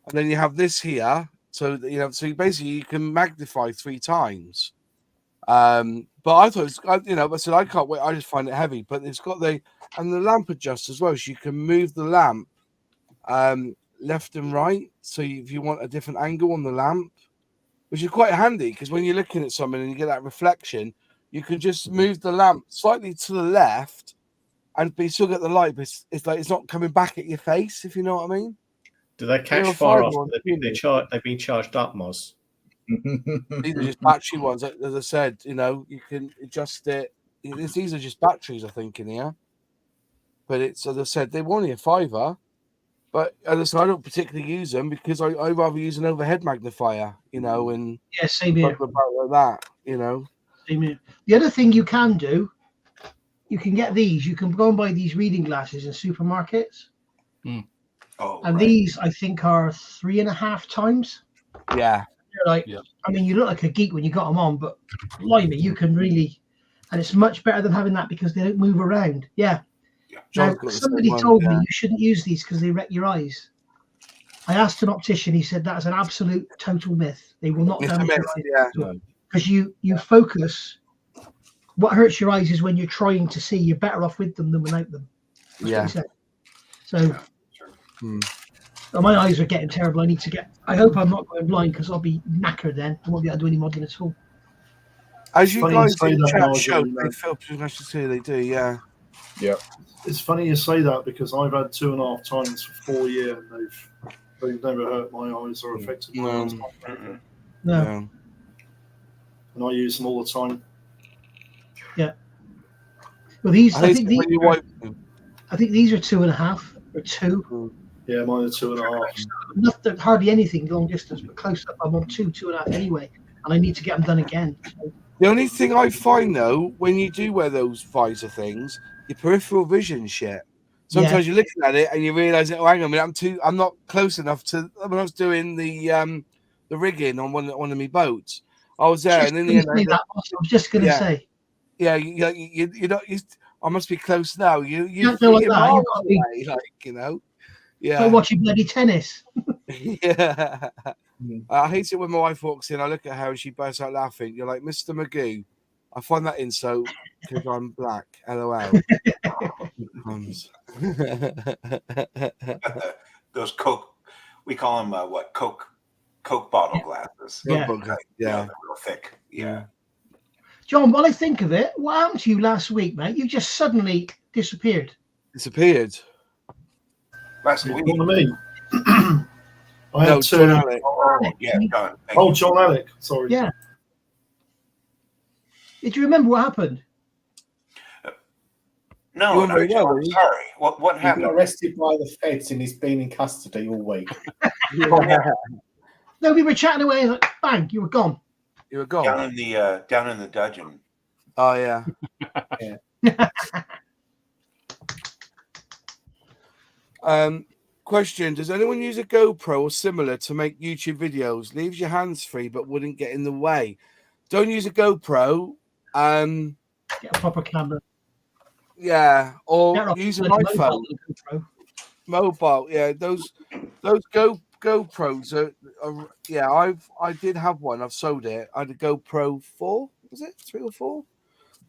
and then you have this here, so so basically you can magnify 3 times. But I thought I said I can't wait. I just find it heavy, but it's got the lamp adjust as well, so you can move the lamp left and right. So if you want a different angle on the lamp, which is quite handy because when you're looking at something and you get that reflection, you can just move the lamp slightly to the left, but you still get the light. But it's like it's not coming back at your face, if you know what I mean. Do they catch fire off? They've been charged up, Moz. These are just battery ones. As I said, you can adjust it. These are just batteries, I think, in here. But it's, as I said, they were only a £5. But as I said, I don't particularly use them because I rather use an overhead magnifier, and same here. About that, Same here. The other thing you can do, you can get these. You can go and buy these reading glasses in supermarkets. And these, I think, are 3.5 times. Yeah. I mean, you look like a geek when you got them on, but blimey, you can really, and it's much better than having that because they don't move around. Yeah. Now, somebody told me you shouldn't use these because they wreck your eyes. I asked an optician, he said that is an absolute total myth. They will not damage your eyes because you focus what hurts your eyes is when you're trying to see. You're better off with them than without them. That's what he said. So my eyes are getting terrible. I need to get. I hope I'm not going blind because I'll be knackered then. I won't be able to do any modelling at all. As you Funny guys you say in that, chat Nigel, show, you know. they feel pretty much the same. They do, yeah. Yeah. It's funny you say that because I've had 2.5 times for 4 years and they've never hurt my eyes or affected my eyes. No. And I use them all the time. Yeah. Well, these I think these are 2.5 or 2. Yeah, mine are 2.5. Nothing, hardly anything long distance, but close up I'm on 2.5 anyway, and I need to get them done again. So. The only thing I find though, when you do wear those visor things, your peripheral vision shit. Sometimes you're looking at it and you realise that, oh, hang on a minute, I'm not close enough to. When I was doing the rigging on one of my boats, I was there, and in the end, I was just going to say, you're not. I must be close now. You can't go like that. Away, like, you know, like watching bloody tennis. Yeah. I hate it when my wife walks in. I look at her and she bursts out laughing. You're like, Mr. Magoo. I find that insult because I'm black. LOL. Those Coke, we call them Coke bottle glasses. Yeah, real thick. Yeah. John, while I think of it, what happened to you last week, mate? You just suddenly disappeared. Disappeared. Last week. What do you mean? No, John Alec. John. John Alec. Sorry. Yeah. Did you remember what happened? No, I'm sorry. What happened? He got arrested by the feds and he's been in custody all week. No, we were chatting away and like, bang, you were gone. You were gone. Down in the dungeon. Oh yeah. Question: does anyone use a GoPro or similar to make YouTube videos? Leaves your hands free but wouldn't get in the way. Don't use a GoPro. Get a proper camera. Yeah, or use an iPhone. Mobile. Yeah, those GoPros are. Yeah, I did have one. I've sold it. I had a GoPro 4. Was it 3 or 4?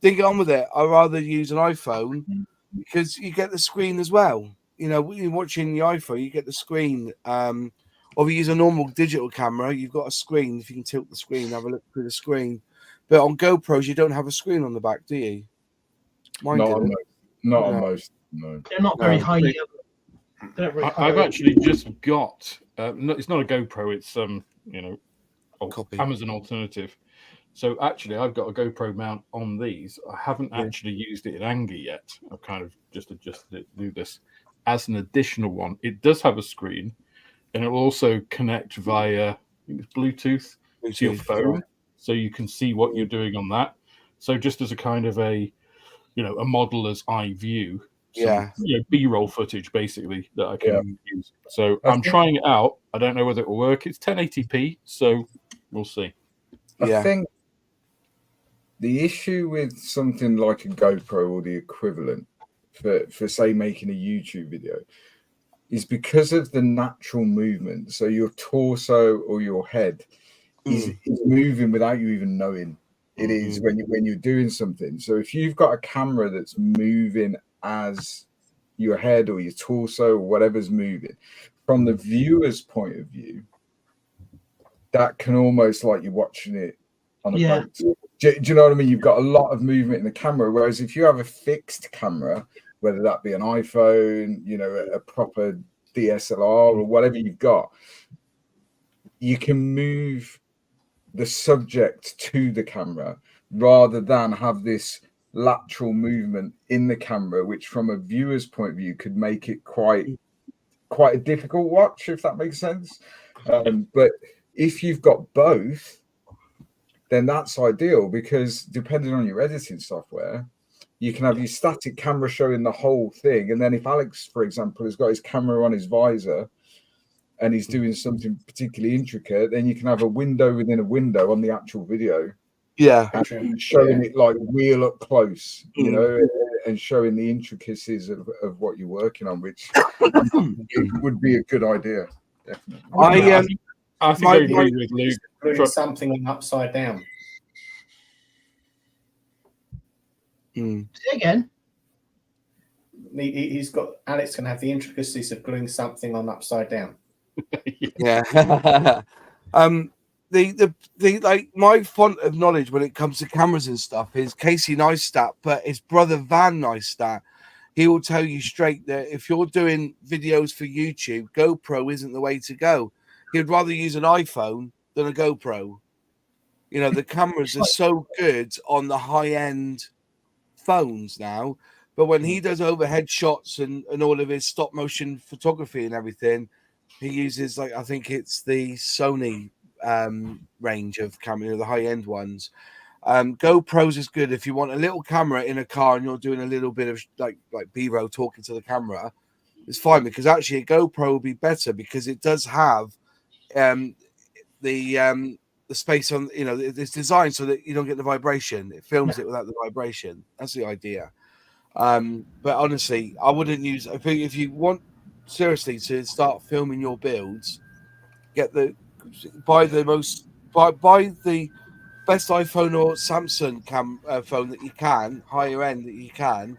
Didn't get on with it. I'd rather use an iPhone because you get the screen as well. You know, when you're watching the iPhone, you get the screen. Or if you use a normal digital camera, you've got a screen. If you can tilt the screen, have a look through the screen. But on GoPros, you don't have a screen on the back, do you? Not on most. No. They're not very high. I've actually just got. It's not a GoPro. It's Amazon alternative. So actually, I've got a GoPro mount on these. I haven't actually used it in anger yet. I've kind of just adjusted it to do this as an additional one. It does have a screen, and it will also connect via Bluetooth to your phone, so you can see what you're doing on that. So just as a kind of a modeler's eye view, B-roll footage basically that I can use. So I'm trying it out. I don't know whether it will work. It's 1080p, so we'll see. I think the issue with something like a GoPro or the equivalent for say making a YouTube video is because of the natural movement. So your torso or your head is moving without you even knowing it is when you're doing something. So if you've got a camera that's moving as your head or your torso or whatever's moving, from the viewer's point of view, that can almost like you're watching it on a boat. Do you know what I mean? You've got a lot of movement in the camera, whereas if you have a fixed camera, whether that be an iPhone, a proper DSLR or whatever you've got, you can move the subject to the camera rather than have this lateral movement in the camera, which from a viewer's point of view could make it quite a difficult watch, if that makes sense. But if you've got both, then that's ideal, because depending on your editing software, you can have your static camera showing the whole thing. And then if Alex, for example, has got his camera on his visor and he's doing something particularly intricate, then you can have a window within a window on the actual video. Yeah. And showing it like real up close, and showing the intricacies of what you're working on, which would be a good idea. Definitely. I think I agree with Luke. Putting something upside down. Say again. He's got Alex can have the intricacies of gluing something on upside down. Yeah. The like my font of knowledge when it comes to cameras and stuff is Casey Neistat, but his brother Van Neistat. He will tell you straight that if you're doing videos for YouTube, GoPro isn't the way to go. He'd rather use an iPhone than a GoPro. You know, the cameras are so good on the high-end phones now, but when he does overhead shots and all of his stop motion photography and everything, he uses, like, I think it's the Sony range of camera, the high-end ones. GoPros is good if you want a little camera in a car and you're doing a little bit of like B-roll talking to the camera. It's fine, because actually a GoPro will be better because it does have the space on, you know, it's designed so that you don't get the vibration. It films it without the vibration. That's the idea. But honestly, I wouldn't use, if you want seriously to start filming your builds, buy the best iPhone or Samsung phone that you can, higher end that you can,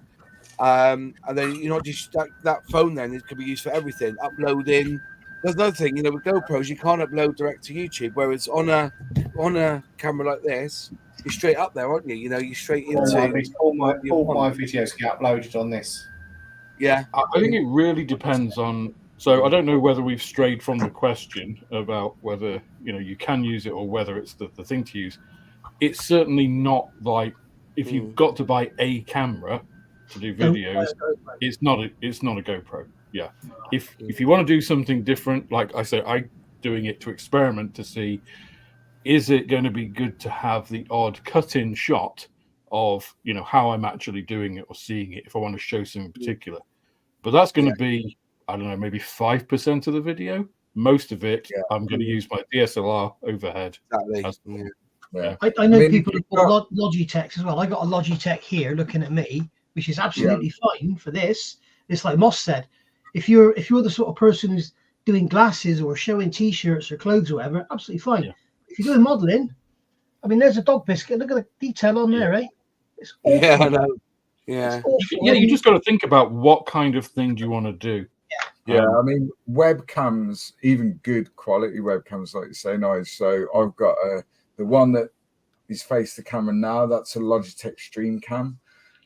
and then you're not just that phone. Then it can be used for everything. Uploading. There's another thing, you know, with GoPros you can't upload direct to YouTube, whereas on a camera like this, you're straight up there, aren't you? You know, you're straight into all my videos get uploaded on this. Yeah, I think it really depends on. So I don't know whether we've strayed from the question about whether, you know, you can use it or whether it's the thing to use. It's certainly not like if you've got to buy a camera to do videos, it's not a GoPro. Yeah. If you want to do something different, like I say, I'm doing it to experiment to see, is it going to be good to have the odd cut-in shot of, you know, how I'm actually doing it or seeing it if I want to show something particular. But that's going to be, I don't know, maybe 5% of the video. Most of it, I'm going to use my DSLR overhead. Exactly. I know people who've got Logitech as well. I got a Logitech here looking at me, which is absolutely fine for this. It's like Moss said, if you're the sort of person who's doing glasses or showing t-shirts or clothes or whatever, absolutely fine. Yeah. If you're doing modeling, I mean, there's a dog biscuit. Look at the detail on there, eh? It's awful. Yeah, I know. Yeah. Yeah, you just got to think about what kind of thing do you want to do. Yeah, I mean, webcams, even good quality webcams, like you say, nice. So I've got the one that is face the camera now. That's a Logitech Stream Cam.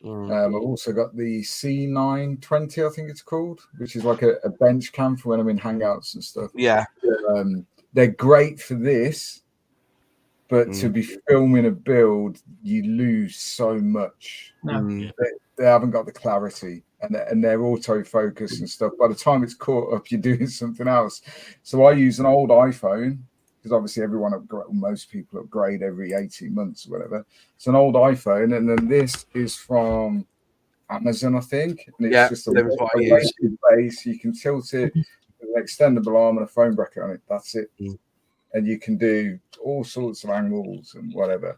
I've also got the C920, I think it's called, which is like a bench cam for when I'm in Hangouts and stuff. Yeah. They're great for this, but to be filming a build, you lose so much. They haven't got the clarity, and they're autofocus and stuff. By the time it's caught up, you're doing something else. So I use an old iPhone, because obviously most people upgrade every 18 months or whatever. It's an old iPhone, and then this is from Amazon, I think. And it's just a weighted base. You can tilt it with an extendable arm and a phone bracket on it. That's it. And you can do all sorts of angles and whatever.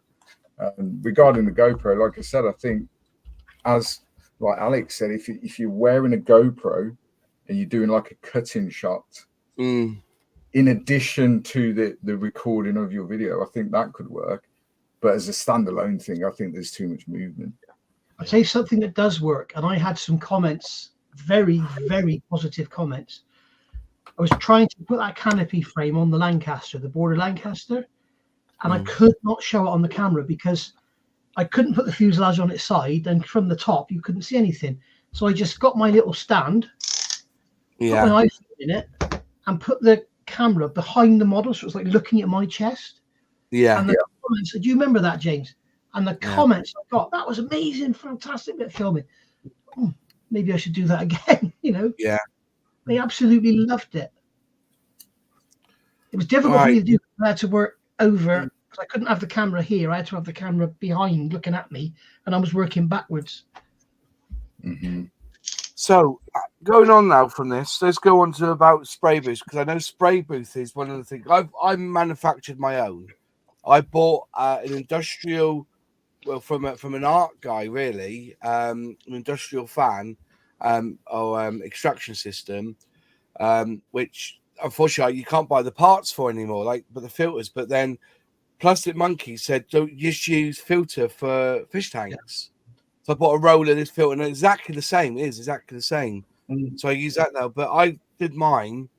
Regarding the GoPro, like I said, I think, as like Alex said, if you're wearing a GoPro and you're doing like a cutting shot, in addition to the recording of your video, I think that could work. But as a standalone thing, I think there's too much movement. I'll tell you something that does work, and I had some comments, very, very positive comments. I was trying to put that canopy frame on the Lancaster, the border Lancaster, and I could not show it on the camera because I couldn't put the fuselage on its side, and from the top you couldn't see anything. So I just got my little stand, put my iPhone in it, and put the camera behind the model, so it was like looking at my chest. And the comments, do you remember that, James? And the comments I got, that was amazing, fantastic bit of filming. Maybe I should do that again, you know? Yeah. They absolutely loved it. It was difficult for me to do. I had to work over, because I couldn't have the camera here. I had to have the camera behind looking at me, and I was working backwards. So going on now from this, let's go on to about spray booth, because I know spray booth is one of the things. I manufactured my own. I bought an industrial, well, from an art guy, really, an industrial fan or extraction system, which unfortunately you can't buy the parts for anymore, but the filters. But then Plastic Monkey said, don't just use filter for fish tanks. So I bought a roller of this filter, and exactly the same. It is exactly the same. So I use that now. But I did mine.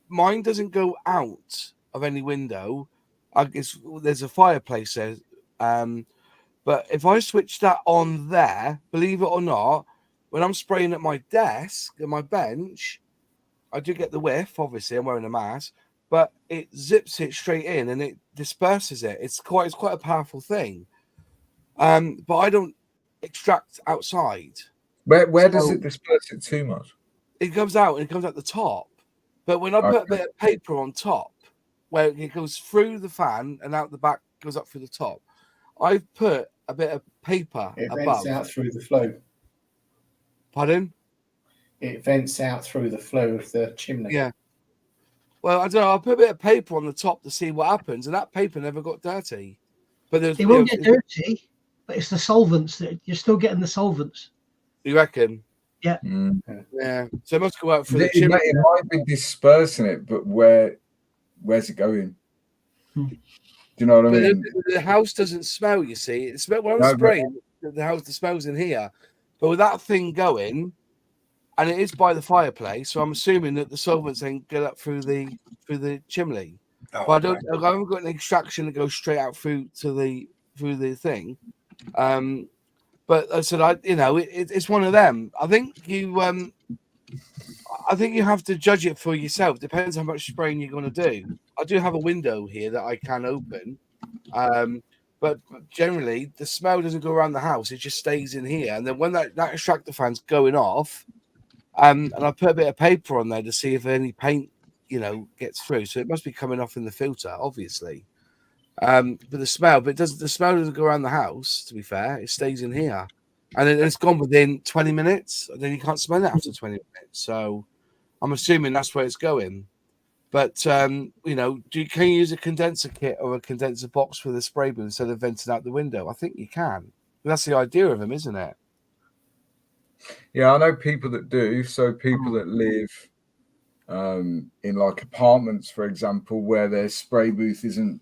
Mine doesn't go out of any window. There's a fireplace there. But if I switch that on there, believe it or not, when I'm spraying at my desk, at my bench, I do get the whiff. Obviously, I'm wearing a mask, but it zips it straight in and it disperses it. It's quite a powerful thing. But I don't extract outside. Where does it disperse it too much? It comes out and it comes out the top. But when I put a bit of paper on top, where it goes through the fan and out the back, goes up through the top, I've put a bit of paper It above. vents out through the flow. Pardon? It vents out through the flow of the chimney. Yeah. Well, I don't know. I put a bit of paper on the top to see what happens, and that paper never got dirty. But it won't get dirty, but it's the solvents that you're still getting the solvents. You reckon? Yeah. Yeah. So it must go out through the chimney. It might be dispersing it, but where's it going? Do you know what I mean? The house doesn't smell, you see. When I'm spraying, the smells in here. But with that thing going, and it is by the fireplace, so I'm assuming that the solvents then get up through the chimney. But I haven't got an extraction that goes straight out through the thing. But I said, it's one of them. I think you have to judge it for yourself. Depends how much spraying you're going to do. I do have a window here that I can open, but generally the smell doesn't go around the house. It just stays in here. And then when that extractor fan's going off, and I put a bit of paper on there to see if any paint, gets through. So it must be coming off in the filter, obviously. But the smell doesn't go around the house. To be fair, it stays in here, and then it's gone within 20 minutes. And then you can't smell it after 20 minutes. So I'm assuming that's where it's going. But can you use a condenser kit or a condenser box for the spray booth instead of venting out the window? I think you can. That's the idea of them, isn't it? Yeah, I know people that do. So people that live in like apartments, for example, where their spray booth isn't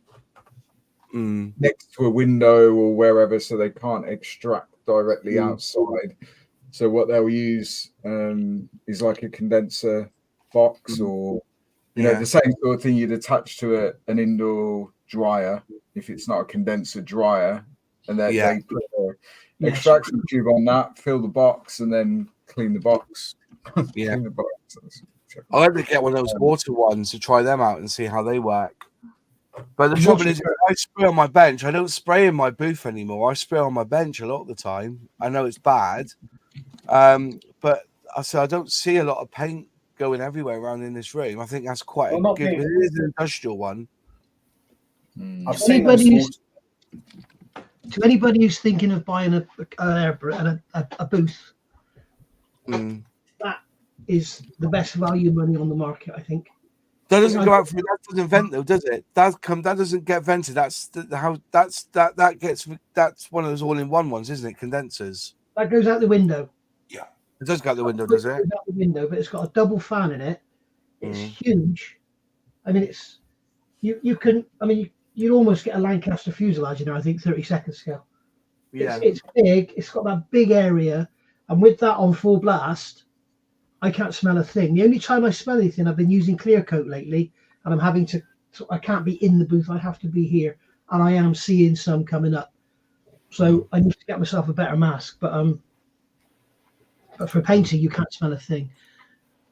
next to a window or wherever, so they can't extract directly outside. So what they'll use is like a condenser box or the same sort of thing you'd attach to an indoor dryer if it's not a condenser dryer, and then they put an extraction tube on that, fill the box, and then clean the box. Clean the box. I'll have to get one of those water ones to try them out and see how they work. But the trouble is, I spray on my bench. I don't spray in my booth anymore. I spray on my bench a lot of the time. I know it's bad, but I don't see a lot of paint going everywhere around in this room. I think that's quite a good. It is an industrial one. I've seen those. To anybody who's thinking of buying a booth, that is the best value money on the market, I think. That doesn't go out through. That doesn't vent though, does it? That doesn't get vented. That's how. That's one of those all-in-one ones, isn't it? Condensers. That goes out the window. Yeah, it does go out the window, does it? It goes out the window, but it's got a double fan in it. It's huge. I mean, it's you can. I mean, you'd almost get a Lancaster fuselage in there. I think 32nd scale. Yeah, it's big. It's got that big area, and with that on full blast, I can't smell a thing. The only time I smell anything, I've been using clear coat lately, and I'm having to. So I can't be in the booth. I have to be here, and I am seeing some coming up. So I need to get myself a better mask. But for painting, you can't smell a thing.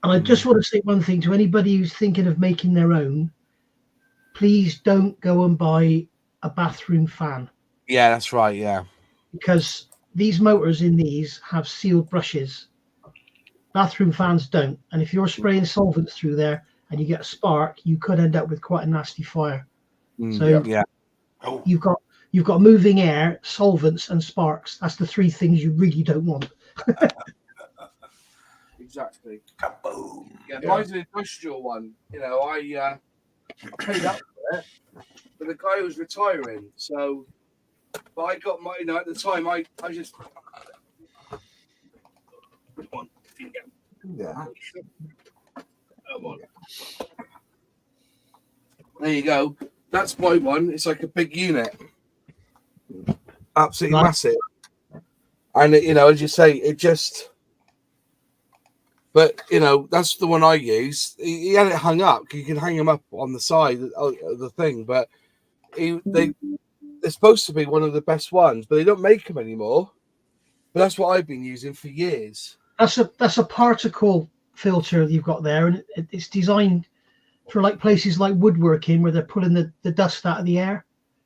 And I just want to say one thing to anybody who's thinking of making their own. Please don't go and buy a bathroom fan. Yeah, that's right. Yeah, because these motors in these have sealed brushes. Bathroom fans don't, and if you're spraying solvents through there and you get a spark, you could end up with quite a nasty fire. You've got moving air, solvents, and sparks. That's the three things you really don't want. Exactly. Kaboom. Yeah, mine's an industrial one. I paid up for it, but the guy was retiring, so. But I got my, at the time, I just. Yeah. Come on. There you go. That's my one. It's like a big unit. Absolutely massive. And as you say, it just. But that's the one I use. He had it hung up. You can hang them up on the side of the thing, but they're supposed to be one of the best ones, but they don't make them anymore. But that's what I've been using for years. That's a particle filter you've got there, and it's designed for like places like woodworking where they're pulling the dust out of the air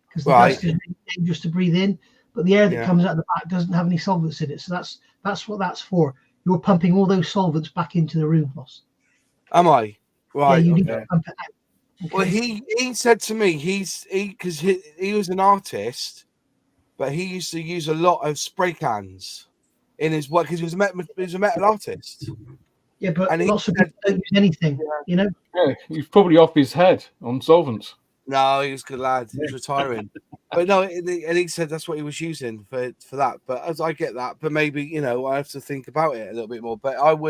because the dust is dangerous to breathe in, but the air that comes out the back doesn't have any solvents in it. So that's what that's for. You're pumping all those solvents back into the room, boss. Am I? Right. Yeah, you need to pump it out. Okay. Well, he said to me because he was an artist, but he used to use a lot of spray cans in his work because he was a metal artist. Yeah, but lots of people don't use anything, Yeah, he's probably off his head on solvents. No, he was a good lad. He was retiring. But no, and he said that's what he was using for that. But as I get that, but maybe, I have to think about it a little bit more. But I've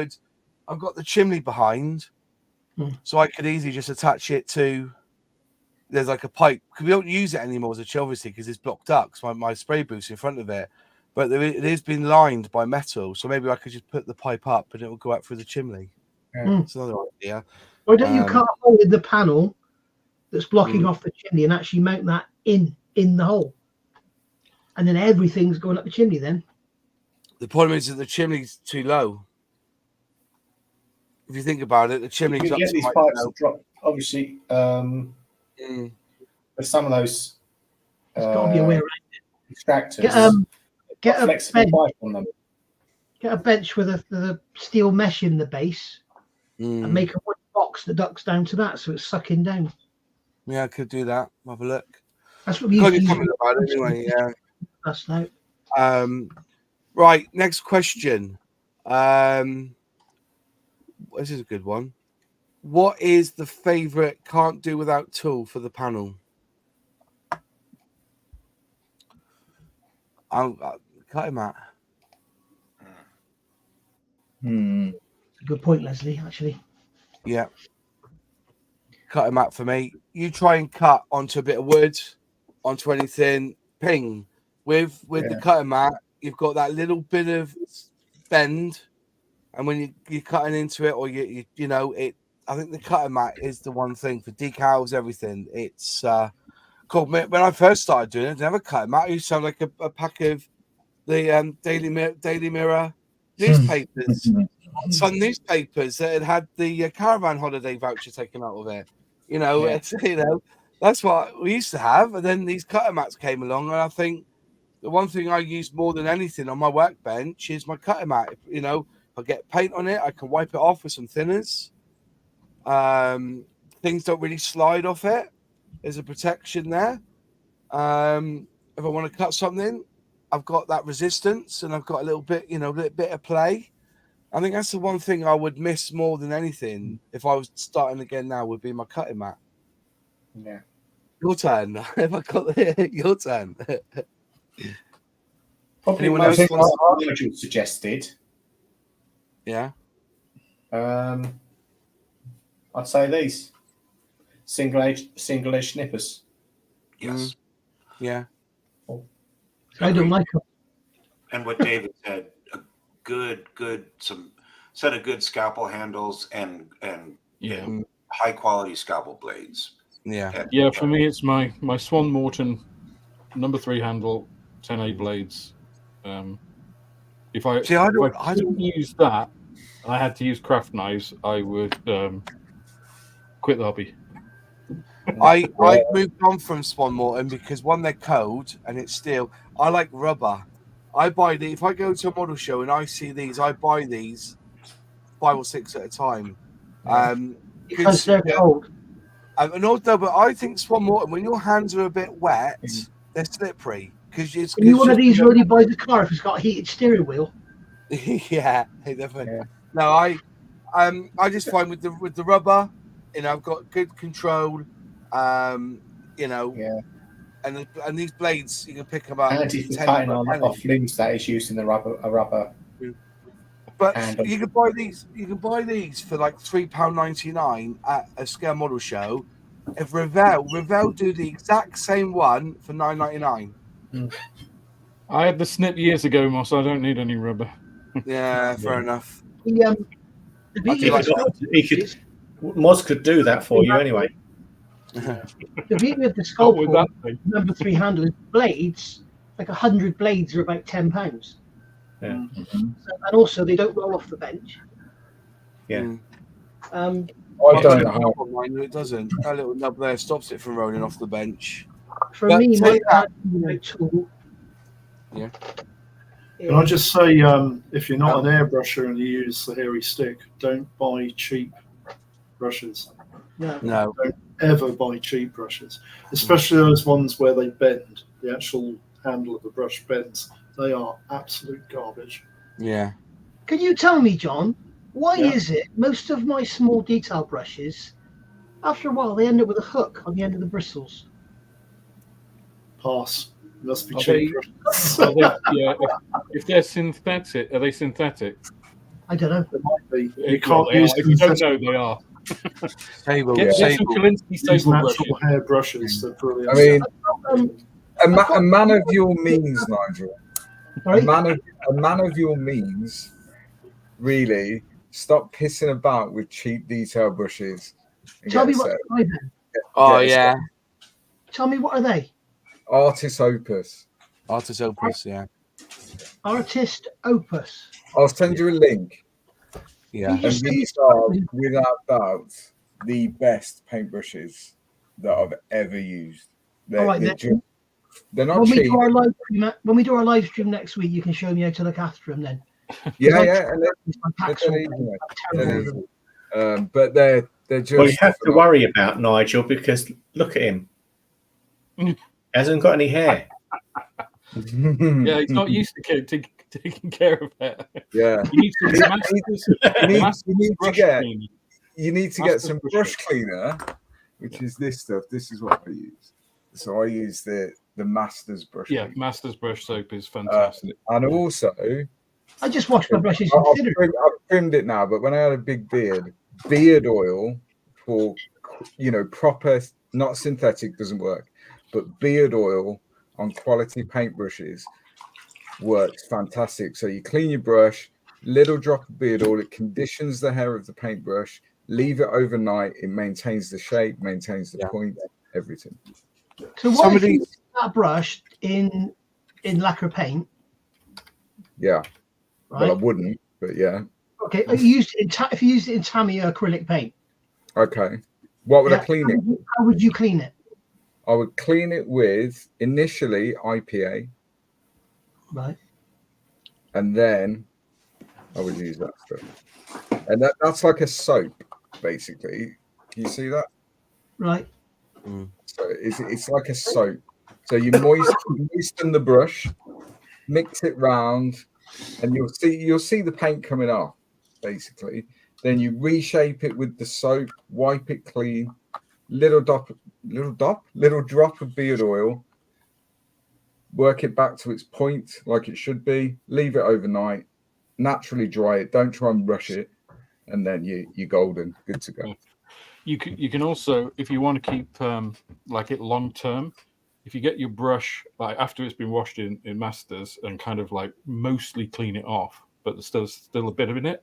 got the chimney behind, so I could easily just attach it to, there's like a pipe. Because we don't use it anymore as a chill, obviously, because it's blocked up. So my spray boot's in front of it. But it has been lined by metal. So maybe I could just put the pipe up and it will go out through the chimney. That's another idea. Why don't you cut a hole in the panel that's blocking off the chimney and actually mount that in the hole, and then everything's going up the chimney? Then the problem is that the chimney's too low. If you think about it, the chimney's you up get these quite pipes low. that drop. Obviously, there's some of those. There's got to be a way around it. Extractors. Get a flexible bench. pipe on them. Get a bench with a steel mesh in the base, and make a wood box that ducks down to that, so it's sucking down. Yeah, I could do that. Have a look. That's what we used to use. About it anyway, yeah. That's now. Right, next question. This is a good one. What is the favourite can't do without tool for the panel? I'll cut him out. Good point, Leslie, actually. Yeah. Cut him out for me. You try and cut onto a bit of wood, onto anything, ping. With the cutting mat, you've got that little bit of bend, and when you're cutting into it, or you I think the cutting mat is the one thing for decals, everything. It's cool. When I first started doing it, I didn't have a cutting mat. I used to have like a pack of the Daily Mirror newspapers, some newspapers that had the caravan holiday voucher taken out of it. That's what we used to have. And then these cutter mats came along, and I think the one thing I use more than anything on my workbench is my cutter mat. If I get paint on it, I can wipe it off with some thinners. Things don't really slide off it. There's a protection there. If I want to cut something, I've got that resistance, and I've got a little bit of play. I think that's the one thing I would miss more than anything if I was starting again now would be my cutting mat. Yeah. Your turn. If I got your turn. Probably Anyone most else ones Nigel suggested. Yeah. I'd say these single edge snippers. Yes. Yeah. I don't like them. And what David said, a some set of good scalpel handles and high quality scalpel blades. Yeah. Yeah, for me it's my Swan Morton number 3 handle 10A blades. If I couldn't use that and I had to use craft knives, I would quit the hobby. I moved on from Swan Morton because one, they're cold and it's steel. I like rubber. I buy these. If I go to a model show and I see these, I buy these 5 or 6 at a time. Because they're cold. And also, but I think Swan Morton, when your hands are a bit wet, they're slippery. Because you one of these when you buy the car if it's got a heated steering wheel. Yeah, definitely. Yeah. No, I just find with the rubber, I've got good control. And these blades you can pick them up. And if you're cutting off limbs, that is using a rubber. But you can buy these. You can buy these for like £3.99 at a scale model show. If Revell do the exact same one for £9.99. I had the snip years ago, Moss. I don't need any rubber. Yeah, fair enough. The beauty of Moz could do that for you anyway. the beauty of the Not with Sculptor that thing. number 3 handle is blades. Like 100 blades are about £10. Yeah. And also they don't roll off the bench. Yeah. I don't know how. It doesn't. That little nub there stops it from rolling off the bench. For But me, take my that. tool. Yeah. Can I just say, if you're not an airbrusher and you use the hairy stick, don't buy cheap brushes. No. Don't ever buy cheap brushes, especially those ones where they bend. The actual handle of the brush bends. They are absolute garbage. Yeah. Can you tell me, John, why Yeah. is it most of my small detail brushes, after a while, they end up with a hook on the end of the bristles? Pass. Must be Are cheap. Are they, yeah, if they're synthetic, are they synthetic? I don't know. It might be. You Well, can't they use are. If you don't know, they are. Sable. Get some Sable. Kolinsky Use sable natural brushes. hair brushes. They're brilliant. I mean, Um, a man of your means, Nigel. sorry? A man of your means. Really, stop pissing about with cheap detail brushes. and Tell get me a what set. are then. Oh, Get a yeah. Tell me what are they? Artist Opus. Artist Opus, yeah. Artist Opus. I'll send you a link. Yeah. You just And these are, without doubt, the best paintbrushes that I've ever used. They're, All right, they're, then. ju- they're not When we cheap. do our live stream, next week, you can show me how to look after them then. Yeah, I- yeah. And My packs they're are easy, mate. terrible They're with them. easy. But they're just. Well, you have to worry about Nigel because look at him. He hasn't got any hair. Yeah, he's not used to taking care of it. Yeah. You need some You need to get some brush cleaner, which is this stuff. This is what I use. So I use the Masters brush. Yeah, cleaner. Masters brush soap is fantastic. And also, I just washed my brushes. I've trimmed it now, but when I had a big beard oil for, proper, not synthetic doesn't work, but beard oil on quality paintbrushes works fantastic. So you clean your brush, little drop of beard oil, it conditions the hair of the paintbrush, leave it overnight, it maintains the shape, maintains the point, everything. So what if you use that brush in lacquer paint? Yeah. Right? Well, I wouldn't, but yeah. Okay. If you used it in tamiya acrylic paint. Okay. What would I clean it? How would you clean it? I would clean it with initially IPA, Right. and then I would use that stuff. And that's like a soap, basically. Can you see that? Right. So it's like a soap. So you moisten the brush, mix it round, and you'll see the paint coming off, basically. Then you reshape it with the soap, wipe it clean, little drop of beard oil, work it back to its point like it should be, leave it overnight, naturally dry it, don't try and rush it, and then you're golden, good to go. You can also, if you want to keep it long term, if you get your brush like after it's been washed in Masters and kind of like mostly clean it off, but there's still a bit of it.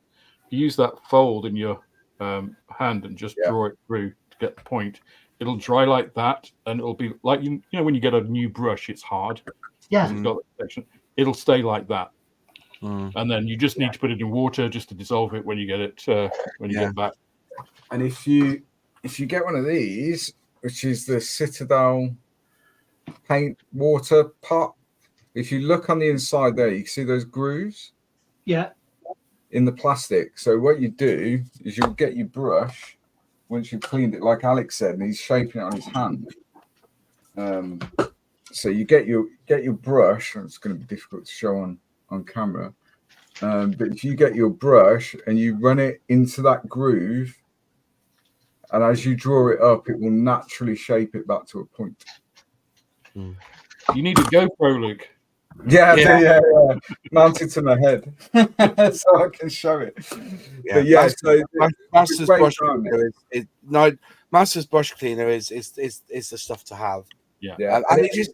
You use that fold in your hand and just draw it through to get the point. It'll dry like that, and it'll be like when you get a new brush, it's hard. Yeah. It's got that section. It'll stay like that, and then you just need to put it in water just to dissolve it when you get it get back. And if you get one of these, which is the Citadel paint water pot, if you look on the inside there, you can see those grooves. Yeah. In the plastic. So what you do is you'll get your brush once you've cleaned it, like Alex said, and he's shaping it on his hand. So you get your brush, and it's going to be difficult to show on camera. But if you get your brush and you run it into that groove, and as you draw it up, it will naturally shape it back to a point. You need a GoPro, Luke. Yeah. Mounted to my head, so I can show it. Masters brush cleaner Masters brush cleaner is the stuff to have. Yeah.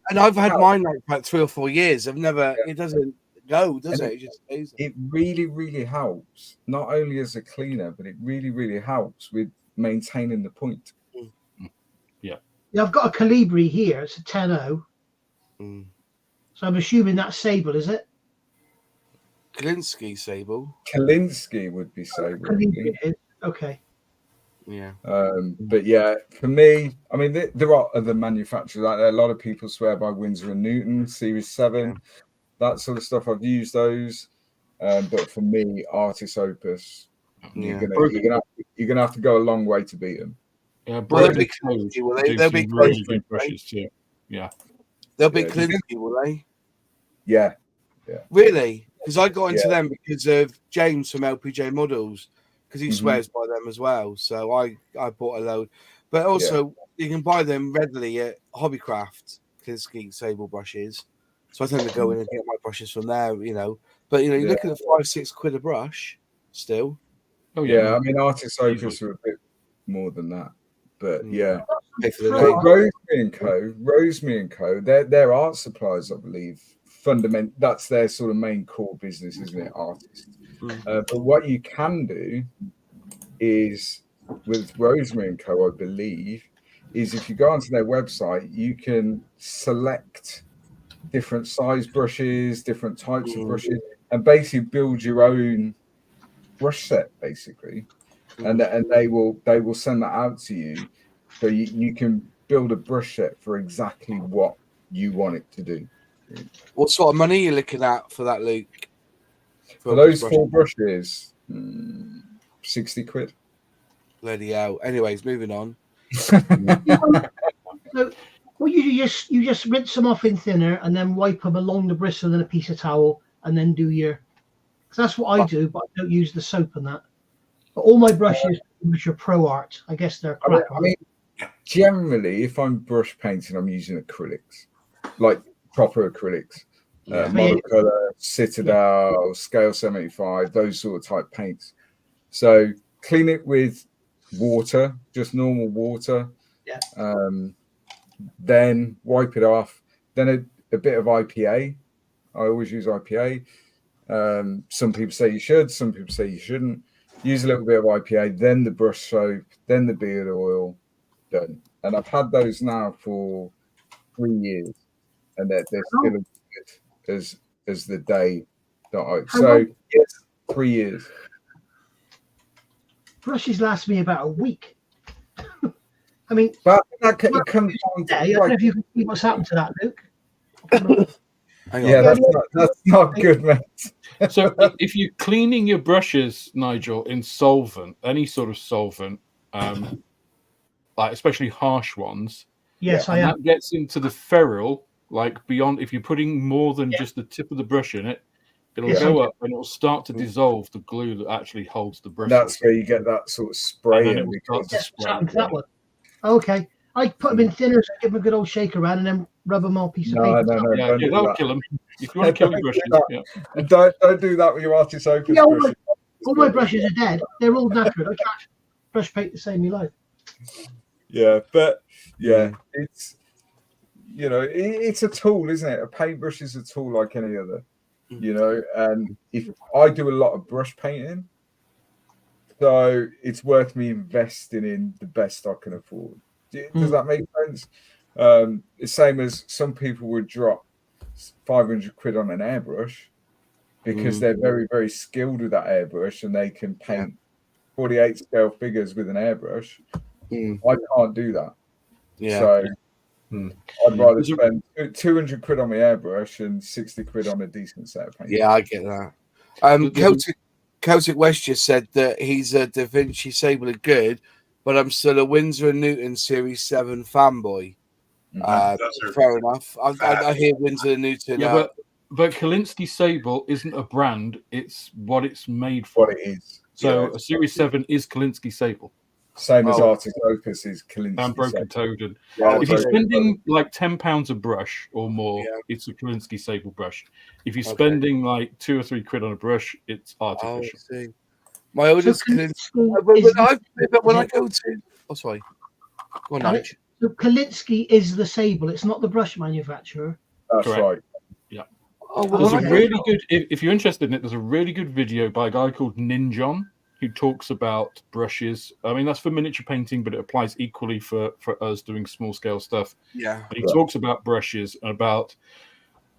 And I've had mine like about 3 or 4 years. I've never. It doesn't go, does it? It just stays. It really, really helps. Not only as a cleaner, but it really, really helps with maintaining the point. Yeah. I've got a Calibri here. It's a 10.0. So I'm assuming that's Sable, is it? Kalinsky Sable. Kalinsky would be Sable. Calibri is. Okay. Yeah. But yeah, for me, I mean, there are other manufacturers out there. A lot of people swear by Winsor and Newton Series 7, that sort of stuff. I've used those, but for me, Artis Opus, you're gonna have to go a long way to beat them. Yeah, they'll be Kalinsky, they'll be really good brushes too. Yeah, they'll be Kalinsky, will they? Yeah. Really? Because I got into them because of James from LPJ Models, because he swears by them as well. So I bought a load, but also you can buy them readily at Hobbycraft, Kalinsky Sable brushes. So I tend to go in and get my brushes from there, But you're looking at £5-6 a brush still. Oh yeah, I mean Artis Opus are a bit more than that, but Rosemary and Co. They're art suppliers, I believe. That's their sort of main core business, isn't it, artists? But what you can do is with Rosemary and Co. I believe is if you go onto their website, you can select different size brushes, different types of brushes, and basically build your own brush set, basically. And they will send that out to you, so you can build a brush set for exactly what you want it to do. What sort of money are you looking at for that, Luke? For those 4 brushes, £60. Bloody hell. Anyways, moving on. Well, you just rinse them off in thinner and then wipe them along the bristle in a piece of towel and then do your. Because that's what I do, but I don't use the soap and that. But all my brushes, which are Pro Art, I guess they're crap. I mean, generally, if I'm brush painting, I'm using acrylics, like proper acrylics, Monocolor, Citadel, Scale 75, those sort of type paints. So clean it with water, just normal water. Then wipe it off. Then a bit of IPA. I always use IPA. Some people say you should, some people say you shouldn't. Use a little bit of IPA, then the brush soap, then the beard oil, done. And I've had those now for 3 years, and they're still as good as the day that I. So yes, 3 years. Brushes last me about a week. I mean, but it comes down to. I don't know if you can see what's happened to that, Luke. Yeah, that's not good, mate. So if you're cleaning your brushes, Nigel, in solvent, any sort of solvent, like especially harsh ones, yes, I am. That gets into the ferrule, like beyond. If you're putting more than just the tip of the brush in it, it'll go up and it'll start to dissolve the glue that actually holds the brush. That's where you get that sort of spray. That one. Okay. I put them in thinners, give them a good old shake around, and then rub them on a piece of paper. No, that'll kill them. If you want to kill your brushes, don't do that with your Artis Opus brushes. All my brushes are dead. They're all knackered. I can't brush paint to save me life. Yeah, but it's it's a tool, isn't it? A paintbrush is a tool like any other, And if I do a lot of brush painting, so it's worth me investing in the best I can afford. Does that make sense? The same as some people would drop £500 on an airbrush because they're very, very skilled with that airbrush and they can paint 48 scale figures with an airbrush. I can't do that. So I'd rather spend £200 on my airbrush and £60 on a decent set of paint. Yeah, I get that. Celtic West just said that he's a Da Vinci Sable are good, but I'm still a Winsor & Newton Series 7 fanboy. Fair enough. I hear Winsor & Newton. Yeah, but Kalinsky Sable isn't a brand. It's what it's made for. What it is. So a Series 7 is Kalinsky Sable. Same as Artis Opus is Kalinsky. And Broken Toad. If you're spending like £10 a brush or more, it's a Kalinsky Sable brush. If you're spending like £2 or £3 on a brush, it's artificial. Oh, I see. My oldest Kalinsky. When I go to, sorry, go on, Nige. So Kalinsky is the Sable. It's not the brush manufacturer. That's Correct. right. Yeah. Oh, There's well, a really good, if you're interested in it, there's a really good video by a guy called Ninjon who talks about brushes. I mean, that's for miniature painting, but it applies equally for us doing small scale stuff. yeah. And he talks about brushes and about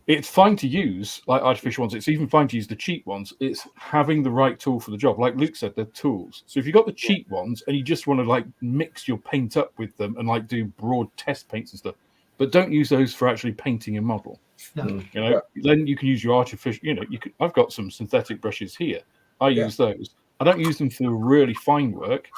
it's fine to use like artificial ones. It's even fine to use the cheap ones. It's having the right tool for the job. Like Luke said, they're tools. So if you've got the cheap ones and you just want to like mix your paint up with them and like do broad test paints and stuff, but don't use those for actually painting a model. No. You know, then you can use your artificial. You know, I've got some synthetic brushes here. I use those. I don't use them for really fine work.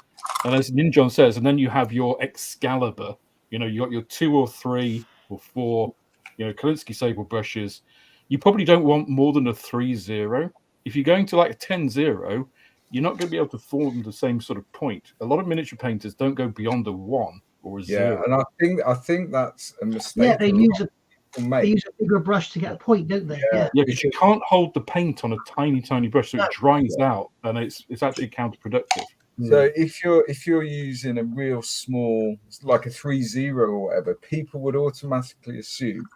And as Ninjon says, and then you have your Excalibur. You know, you got your 2 or 3 or 4. You know, Kalinsky Sable brushes, you probably don't want more than a 3-0. If you're going to like a 10-0, you're not going to be able to form the same sort of point. A lot of miniature painters don't go beyond a 1 or a 0. And I think that's a mistake. Yeah, they use a bigger brush to get a point, don't they? Yeah, because you can't hold the paint on a tiny, tiny brush, so it dries out, and it's actually counterproductive. So if you're using a real small, like a 3-0 or whatever, people would automatically assume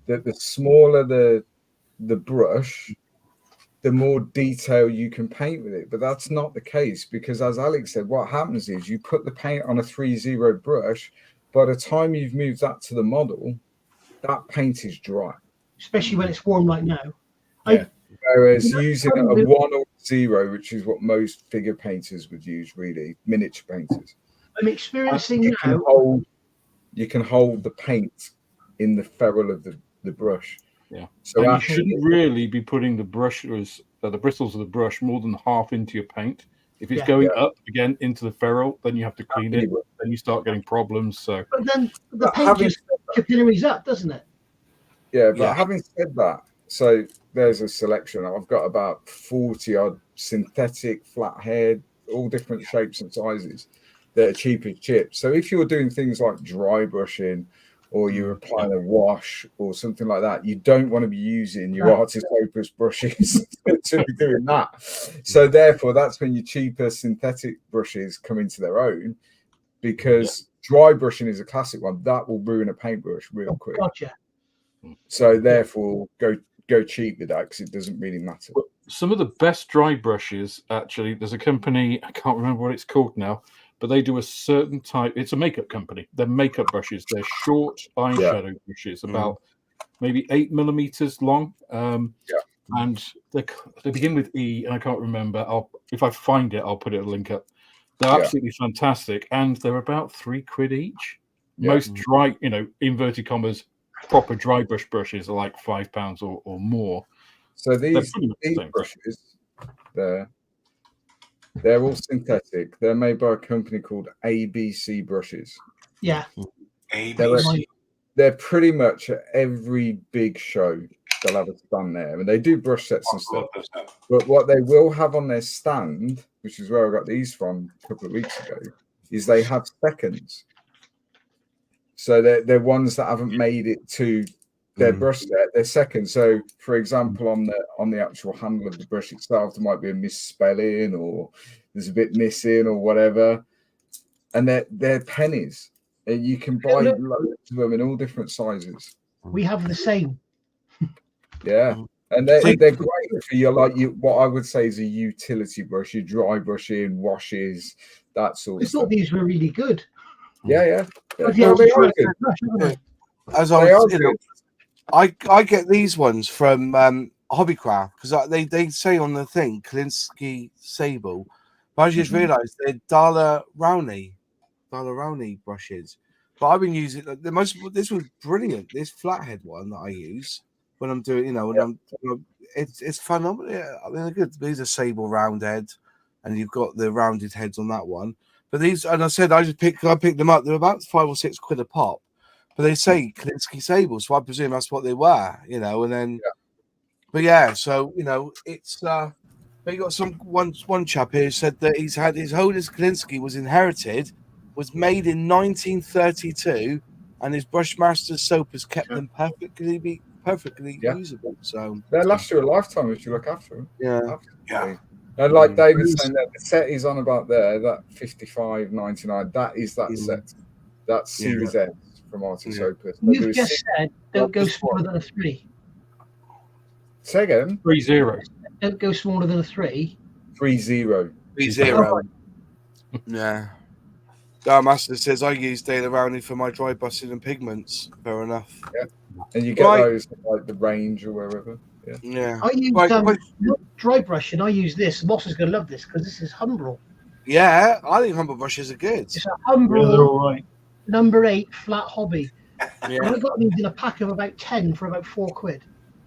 that the smaller the brush, the more detail you can paint with it. But that's not the case, because as Alex said, what happens is you put the paint on a 3-0 brush. By the time you've moved that to the model, that paint is dry. Especially when it's warm like now. Whereas using a 1 or 0, which is what most figure painters would use, really, miniature painters. I'm experiencing you now. You can hold the paint in the ferrule of the brush. Yeah. So you shouldn't really be putting the bristles of the brush more than half into your paint. If it's going up again into the ferrule, then you have to clean it. Then you start getting problems. So, but then the paint just capillaries up, doesn't it? Yeah, but having said that, so there's a selection. I've got about 40 odd synthetic, flathead, all different shapes and sizes that are cheap as chips. So if you're doing things like dry brushing, or you're applying a wash or something like that, you don't want to be using your artist opus brushes to be doing that. So therefore, that's when your cheaper synthetic brushes come into their own, because dry brushing is a classic one. That will ruin a paintbrush real quick. Gotcha. So therefore, go cheap with that, because it doesn't really matter. Some of the best dry brushes, actually, there's a company, I can't remember what it's called now, but they do a certain type. It's a makeup company. They're makeup brushes. They're short eyeshadow brushes, about maybe 8 millimeters long. And they begin with E, and I can't remember. If I find it, I'll put it a link up. They're absolutely fantastic, and they're about £3 each. Most dry, inverted commas, proper dry brush brushes are like £5 or more. So these brushes, they're all synthetic. They're made by a company called ABC Brushes. Yeah. They're pretty much at every big show. They'll have a stand there. I mean, they do brush sets and stuff. But what they will have on their stand, which is where I got these from a couple of weeks ago, is they have seconds. So they're ones that haven't made it to their brush set. They're second. So, for example, on the actual handle of the brush itself, there might be a misspelling, or there's a bit missing, or whatever. And they're pennies. And you can buy loads of them in all different sizes. We have the same. Yeah, and they're great for what I would say is a utility brush. You dry brushing, washes, that sort of stuff. I thought these were really good. Yeah. As I get these ones from Hobbycraft, because they say on the thing Kalinsky Sable, but I just realised they're Dala Rowney brushes. But I've been using this was brilliant. This flathead one that I use when I'm doing, it's phenomenal. Yeah, I mean, they're good. These are Sable round head, and you've got the rounded heads on that one. But these, and I said, I picked them up. They're about £5 or £6 a pop. But they say Kalinsky Sable, so I presume that's what they were, and then, but yeah, so, it's, they got one chap here who said that he's had his Holders Kalinsky was made in 1932, and his Brushmaster soap has kept them perfectly usable. So they'll last you a lifetime if you look after them. Yeah. And like David's saying, that the set is on about there, that 55.99, that is that set. That's Series S from Artis Opus. You've just said don't go smaller than a 3. Say again. 3-0. Don't go smaller than a 3. 3-0. 3-0. Yeah. Master says I use Daily Rounding for my dry busting and pigments. Fair enough. Yeah. And you get those like the range or wherever. Yeah. I use dry brush, and I use this. Moss is going to love this because this is Humbrol. Yeah, I think Humbrol brushes are good. It's a Humbrol they're all right. number 8 flat hobby. Yeah. And I got these in a pack of about 10 for about £4.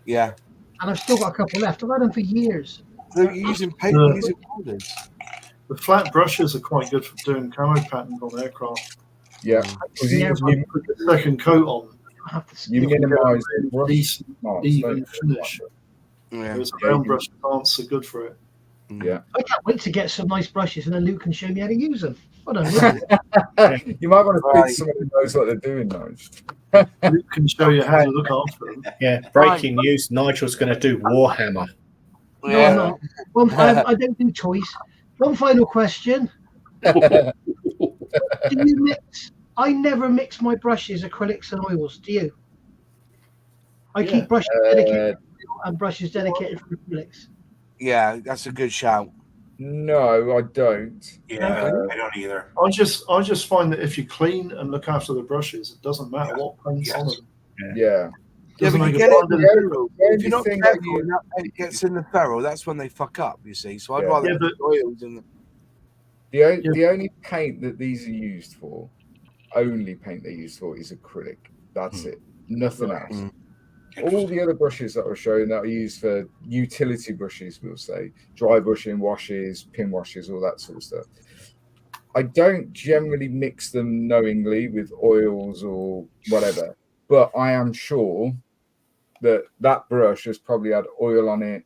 Yeah. And I've still got a couple left. I've had them for years. So you're using paper, you're using powders. The flat brushes are quite good for doing camo patterns on aircraft. Yeah. You put the second coat on. You minimise the decent, even finish. Yeah. Whereas round brushes aren't so good for it. Yeah. I can't wait to get some nice brushes, and then Luke can show me how to use them. You might want to speak to someone who knows what they're doing, Nigel. Luke can show you how to look after them. Yeah. Breaking news: Nigel's going to do Warhammer. No, I'm not. Well, I don't do toys. One final question. Do you mix? I never mix my brushes, acrylics, and oils. Do you? I keep brushes dedicated and brushes dedicated for acrylics. Yeah, that's a good shout. No, I don't. Yeah, I don't either. I just find that if you clean and look after the brushes, it doesn't matter what paint's on them. Yeah. Yeah, but you make get a it in the difference. ferrule. If you're not careful and that paint gets in the ferrule, that's when they fuck up, you see. So I'd rather put oils in The only paint that these are used for, only paint they're used for, is acrylic. That's it. Nothing else. All the other brushes that are showing that are used for utility brushes, we'll say, dry brushing, washes, pin washes, all that sort of stuff. I don't generally mix them knowingly with oils or whatever, but I am sure that that brush has probably had oil on it.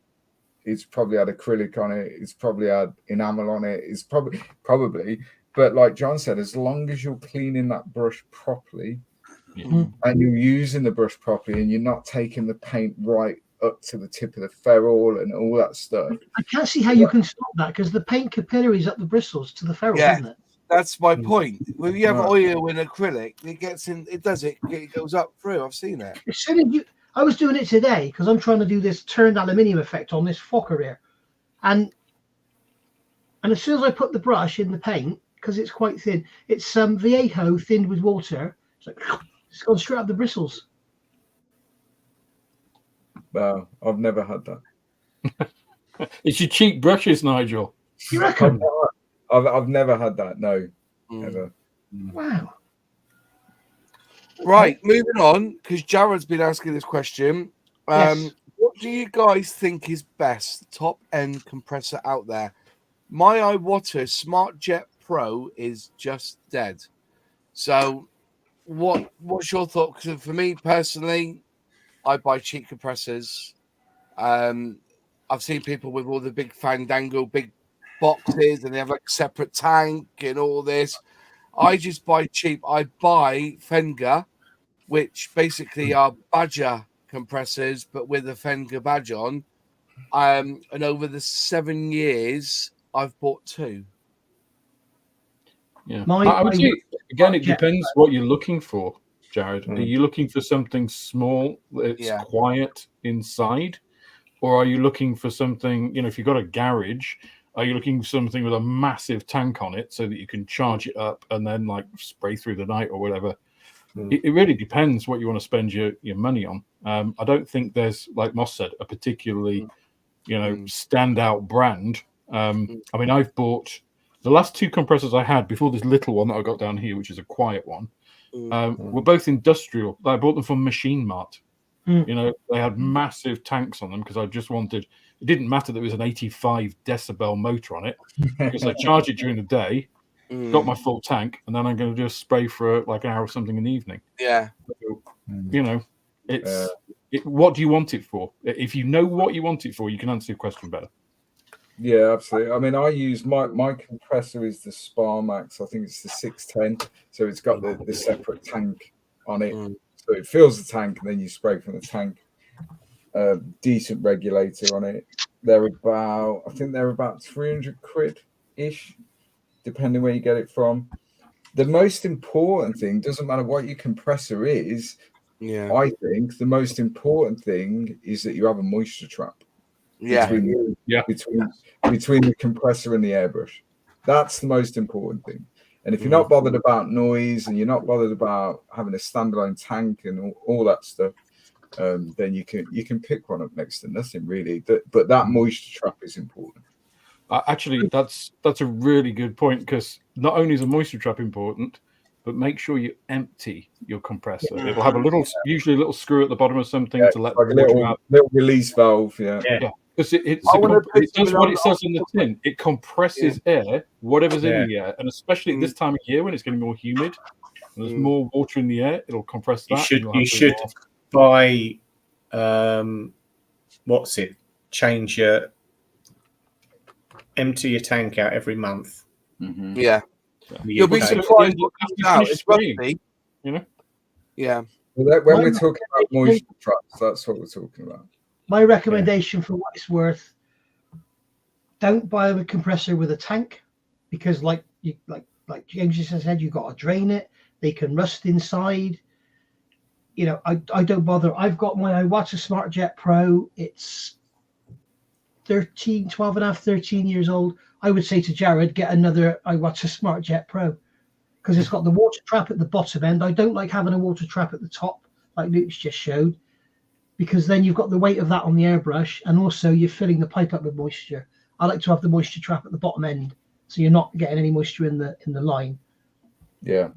It's probably had acrylic on it. It's probably had enamel on it. It's probably, but like John said, as long as you're cleaning that brush properly and you're using the brush properly and you're not taking the paint right up to the tip of the ferrule and all that stuff. I can't see how you can stop that because the paint capillaries up the bristles to the ferrule, isn't it? That's my point. When you have oil in acrylic, it gets in. It does it. It goes up through. I've seen it. As soon as I was doing it today because I'm trying to do this turned aluminium effect on this Fokker here, and as soon as I put the brush in the paint because it's quite thin, it's Viejo thinned with water. It's like it's gone straight up the bristles. Wow, I've never had that. It's your cheap brushes, Nigel. You reckon? I've never had that. No, ever. Wow. Right, moving on, because Jared's been asking this question. Yes. What do you guys think is best top end compressor out there? My Iwata Smart Jet Pro is just dead. So, what's your thought? Because for me personally, I buy cheap compressors. I've seen people with all the big Fandango, big boxes, and they have like separate tank and all this. I just buy cheap. I buy Fenga, which basically are Badger compressors, but with a Fenga badge on. And over the 7 years, I've bought 2. Yeah, I would say again, it depends what you're looking for, Jared. Are you looking for something small that's quiet inside, or are you looking for something? You know, if you've got a garage. Are you looking for something with a massive tank on it so that you can charge it up and then like spray through the night or whatever? It really depends what you want to spend your money on. I don't think there's, like Moss said, a particularly, standout brand. I mean, I've bought the last 2 compressors I had before this little one that I got down here, which is a quiet one, were both industrial. I bought them from Machine Mart. They had massive tanks on them because I just wanted. It didn't matter that there was an 85 decibel motor on it because I charge it during the day, got my full tank, and then I'm going to do a spray for like an hour or something in the evening. Yeah. So, it's what do you want it for? If you know what you want it for, you can answer your question better. Yeah, absolutely. I mean, I use my compressor is the Sparmax. I think it's the 610. So it's got the separate tank on it. So it fills the tank and then you spray from the tank. Decent regulator on it. I think they're about 300 quid ish, depending where you get it from. the most important thing, doesn't matter what your compressor is. Yeah. I think the most important thing is that you have a moisture trap. Yeah. Between the compressor and the airbrush. That's the most important thing. And if you're not bothered about noise and you're not bothered about having a standalone tank and all that stuff, then you can pick one up next to nothing really. But that moisture trap is important. Actually, that's a really good point, because not only is a moisture trap important, but make sure you empty your compressor. It'll have usually a little screw at the bottom of something to let like the water out. Little release valve. Yeah. Because it does what it says in the tin. It compresses air, whatever's in the air, and especially at this time of year when it's getting more humid and there's more water in the air, it'll compress that. You should buy empty your tank out every month. Yeah. You'll be surprised what comes out. It's rusty, you know. Yeah. Well, when we're talking about moisture traps, that's what we're talking about. My recommendation for what it's worth: don't buy a compressor with a tank, because like James just said, you've got to drain it. They can rust inside. You know, I don't bother. I've got my Iwata Smart Jet Pro. It's 13 years old. I would say to Jared, get another Iwata Smart Jet Pro, because it's got the water trap at the bottom end. I don't like having a water trap at the top, like Luke's just showed, because then you've got the weight of that on the airbrush, and also you're filling the pipe up with moisture. I like to have the moisture trap at the bottom end, so you're not getting any moisture in the line. Yeah.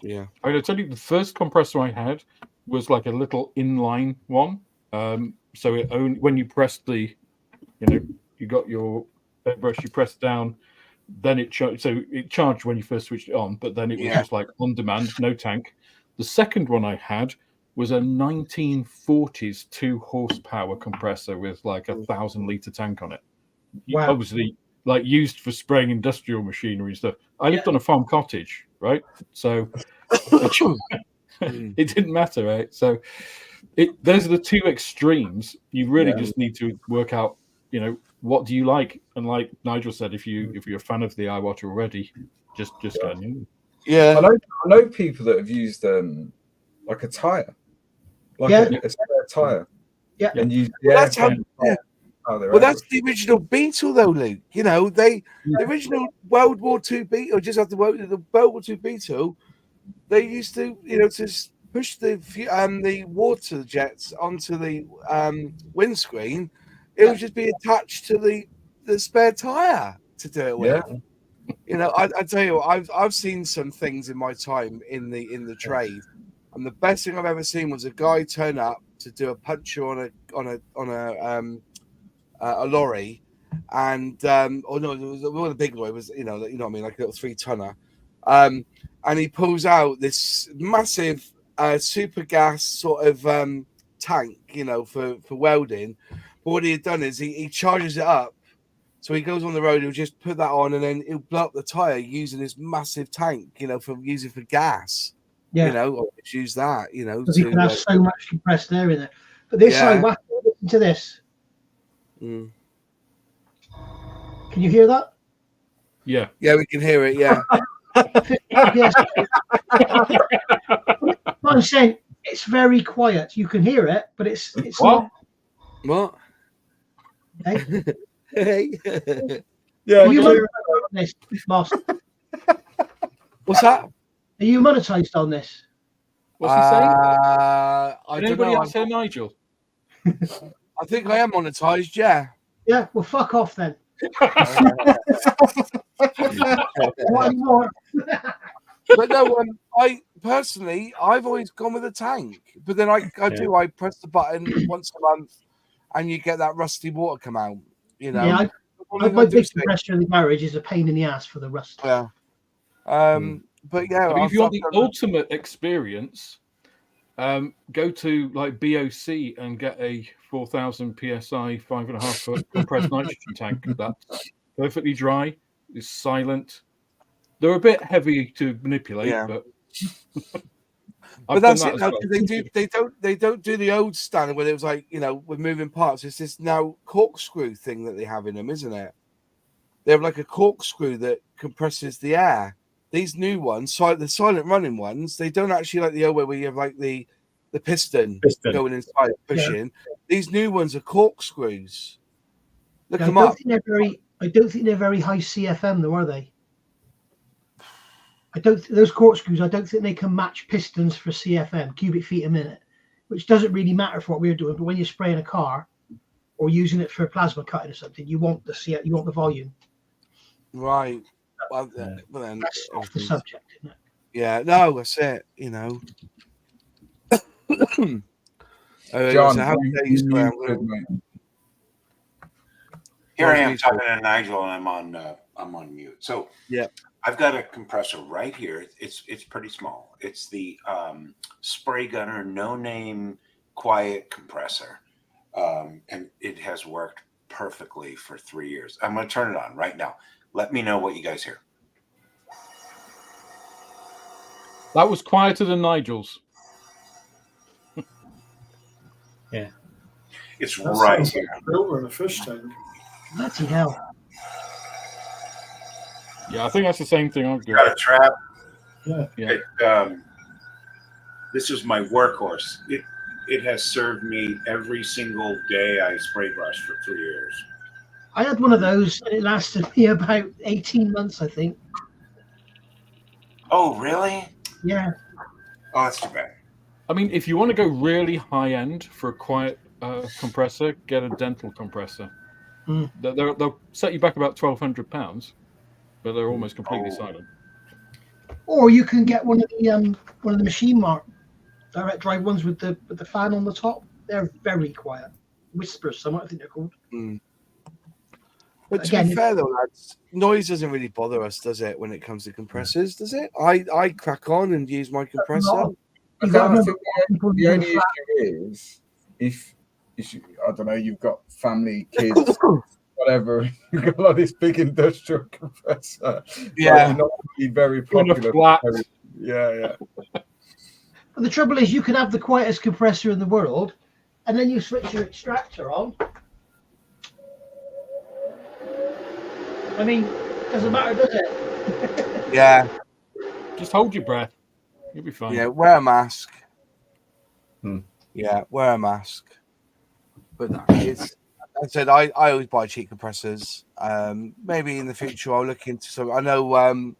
I'm going to tell you, the first compressor I had was like a little inline one. So it only, when you press you got your airbrush, you press down, then it charged when you first switched it on, but then it was just like on demand, no tank. The second one I had was a 1940s 2 horsepower compressor with like 1,000-litre tank on it. Wow. Obviously, like used for spraying industrial machinery and stuff. I lived on a farm cottage, right? So it didn't matter, right? So those are the two extremes. You really just need to work out, what do you like? And like Nigel said, if you're a fan of the Iwata already, just go in. Yeah. I know people that have used like a tire, a spare tire. Yeah. And use that's the original Beetle, though, Luke. The original World War II Beetle, just after the World War II Beetle, they used to, to push the water jets onto the windscreen. It would just be attached to the spare tire to do it with. I tell you what, I've seen some things in my time in the trade, and the best thing I've ever seen was a guy turn up to do a puncture on a lorry, and it was one of the big lorry, was what I mean, like a little 3-tonner, and he pulls out this massive super gas sort of tank, for welding. But what he had done is he charges it up, so he goes on the road. He'll just put that on, and then he'll blow up the tire using this massive tank, for gas. Or use that, because you can have so much compressed air in there. But this side, listen to this. Can you hear that? Yeah, we can hear it. Yeah. I'm saying it's very quiet. You can hear it, but it's what? Not. What? Hey. Yeah. Are you monetized on this, Moss? What's that? Are you monetized on this? What's he saying? I don't know. Answer Nigel? I think I am monetized. Yeah. Yeah. Well, fuck off then. One more. But no, I personally, I've always gone with a tank. But then I press the button once a month, and you get that rusty water come out. Yeah, my big compressor in the garage is a pain in the ass for the rust. Yeah. But yeah, if you want the ultimate experience, go to like BOC and get a 4,000 psi 5.5 foot compressed nitrogen tank. That's perfectly dry. It's silent. They're a bit heavy to manipulate, but that's it. Well. They don't do the old standard where it was like with moving parts. It's this now corkscrew thing that they have in them, isn't it? They have like a corkscrew that compresses the air. these new ones, the silent running ones, they don't actually like the old way where you have like the piston going inside pushing. Yeah. These new ones are corkscrews. Look them up. I don't think they're very high CFM though, are they? Those corkscrews, I don't think they can match pistons for CFM, cubic feet a minute, which doesn't really matter for what we're doing. But when you're spraying a car or using it for plasma cutting or something, you want the volume. Right. Well, then that's off the subject, isn't it? Yeah. No, that's it. You know. John, here I am talking to Nigel, and I'm on mute. So yeah, I've got a compressor right here. It's pretty small. It's the Spray Gunner No Name Quiet compressor, and it has worked perfectly for 3 years. I'm going to turn it on right now. Let me know what you guys hear. That was quieter than Nigel's. Yeah, it's right here. Filter in a fish tank. Bloody hell. Yeah, I think that's the same thing I've got. A trap. Yeah. This is my workhorse. It has served me every single day I spray brush for 3 years. I had one of those, and it lasted me about 18 months, I think. Oh, really? Yeah. Oh, that's too bad. I mean, if you want to go really high end for a quiet compressor, get a dental compressor. Mm. They'll set you back about £1,200, but they're almost completely silent. Or you can get one of the machine mark direct drive ones with the fan on the top. They're very quiet. Whispers, some I think they're called. Mm. But to be fair though, lads, noise doesn't really bother us, does it? When it comes to compressors, does it? I crack on and use my compressor. The only issue is if I don't know, you've got family, kids, whatever. You've got like this big industrial compressor. Yeah, not really very popular. Yeah. And the trouble is, you could have the quietest compressor in the world, and then you switch your extractor on. I mean, doesn't matter, does it? Yeah. Just hold your breath. You'll be fine. Yeah, wear a mask. Yeah, wear a mask. But no, it's. I said I always buy cheap compressors. Maybe in the future I'll look into some. I know when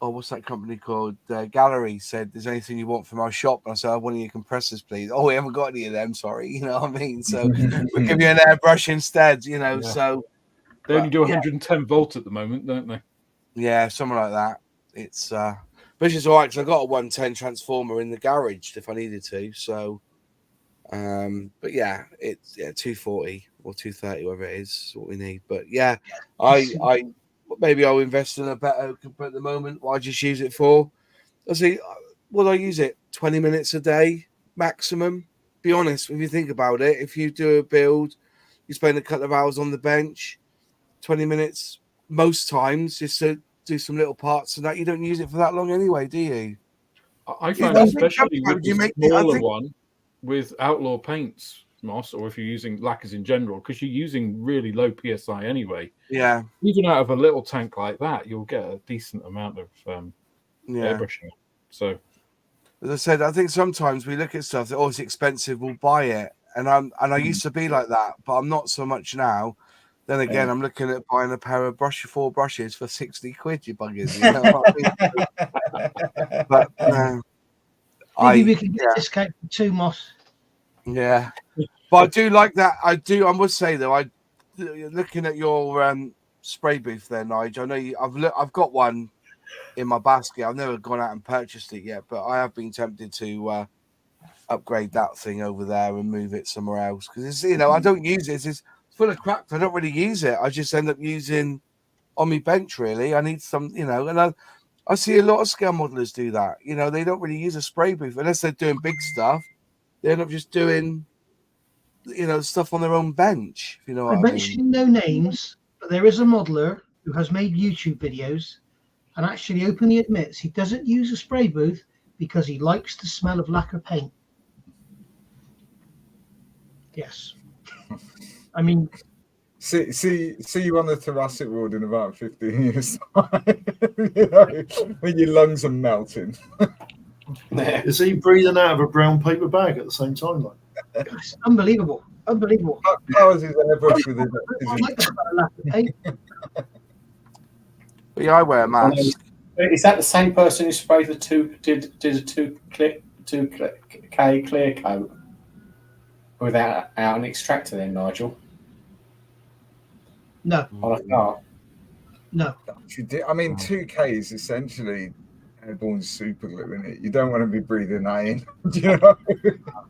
what's that company called? Gallery said, "There's anything you want from our shop?" And I said, "I want your compressors, please." Oh, we haven't got any of them. Sorry, you know what I mean. So we'll give you an airbrush instead. You know, so they only do 110 volt at the moment, don't they? Yeah, something like that. It's which is all right because I got a 110 transformer in the garage if I needed to. So, but yeah, it's 240 or 230, whatever it is what we need. But yeah, I maybe I'll invest in a better at the moment. What I just use it for, I see. Will I use it 20 minutes a day maximum? Be honest, if you think about it, if you do a build, you spend a couple of hours on the bench, 20 minutes most times just to do some little parts and that. You don't use it for that long anyway, do you? I find especially with the smaller one with Outlaw paints, Moss, or if you're using lacquers in general, because you're using really low PSI anyway. Yeah. Even out of a little tank like that, you'll get a decent amount of airbrushing. So, as I said, I think sometimes we look at stuff that it's expensive, we'll buy it, and I used to be like that, but I'm not so much now. Then again, I'm looking at buying a pair of 4 brushes for 60 quid, you buggers. You know what I mean? But maybe we can get a discount for 2, Moss. Yeah, but I do like that. I must say though, looking at your spray booth there, Nigel. I know I've got one in my basket. I've never gone out and purchased it yet, but I have been tempted to upgrade that thing over there and move it somewhere else because it's I don't use it. It's full of crap. I don't really use it. I just end up using on my bench. Really, I need some. And I see a lot of scale modelers do that. They don't really use a spray booth unless they're doing big stuff. They end up just doing, stuff on their own bench. If you know what I mean. Mentioning no names, but there is a modeler who has made YouTube videos and actually openly admits he doesn't use a spray booth because he likes the smell of lacquer paint. Yes. I mean, See you on the Jurassic World in about 15 years' time. You know, when your lungs are melting. Is he breathing out of a brown paper bag at the same time? Like? It's unbelievable. Unbelievable. How is his airbrush with his? I like the fella laughing, eh? But yeah, I wear a mask. Is that the same person who sprayed the did a 2K clear coat without an extractor then, Nigel? No. On a car? No. I mean, 2K is essentially airborne super glue, isn't it? You don't want to be breathing that in. Do you know?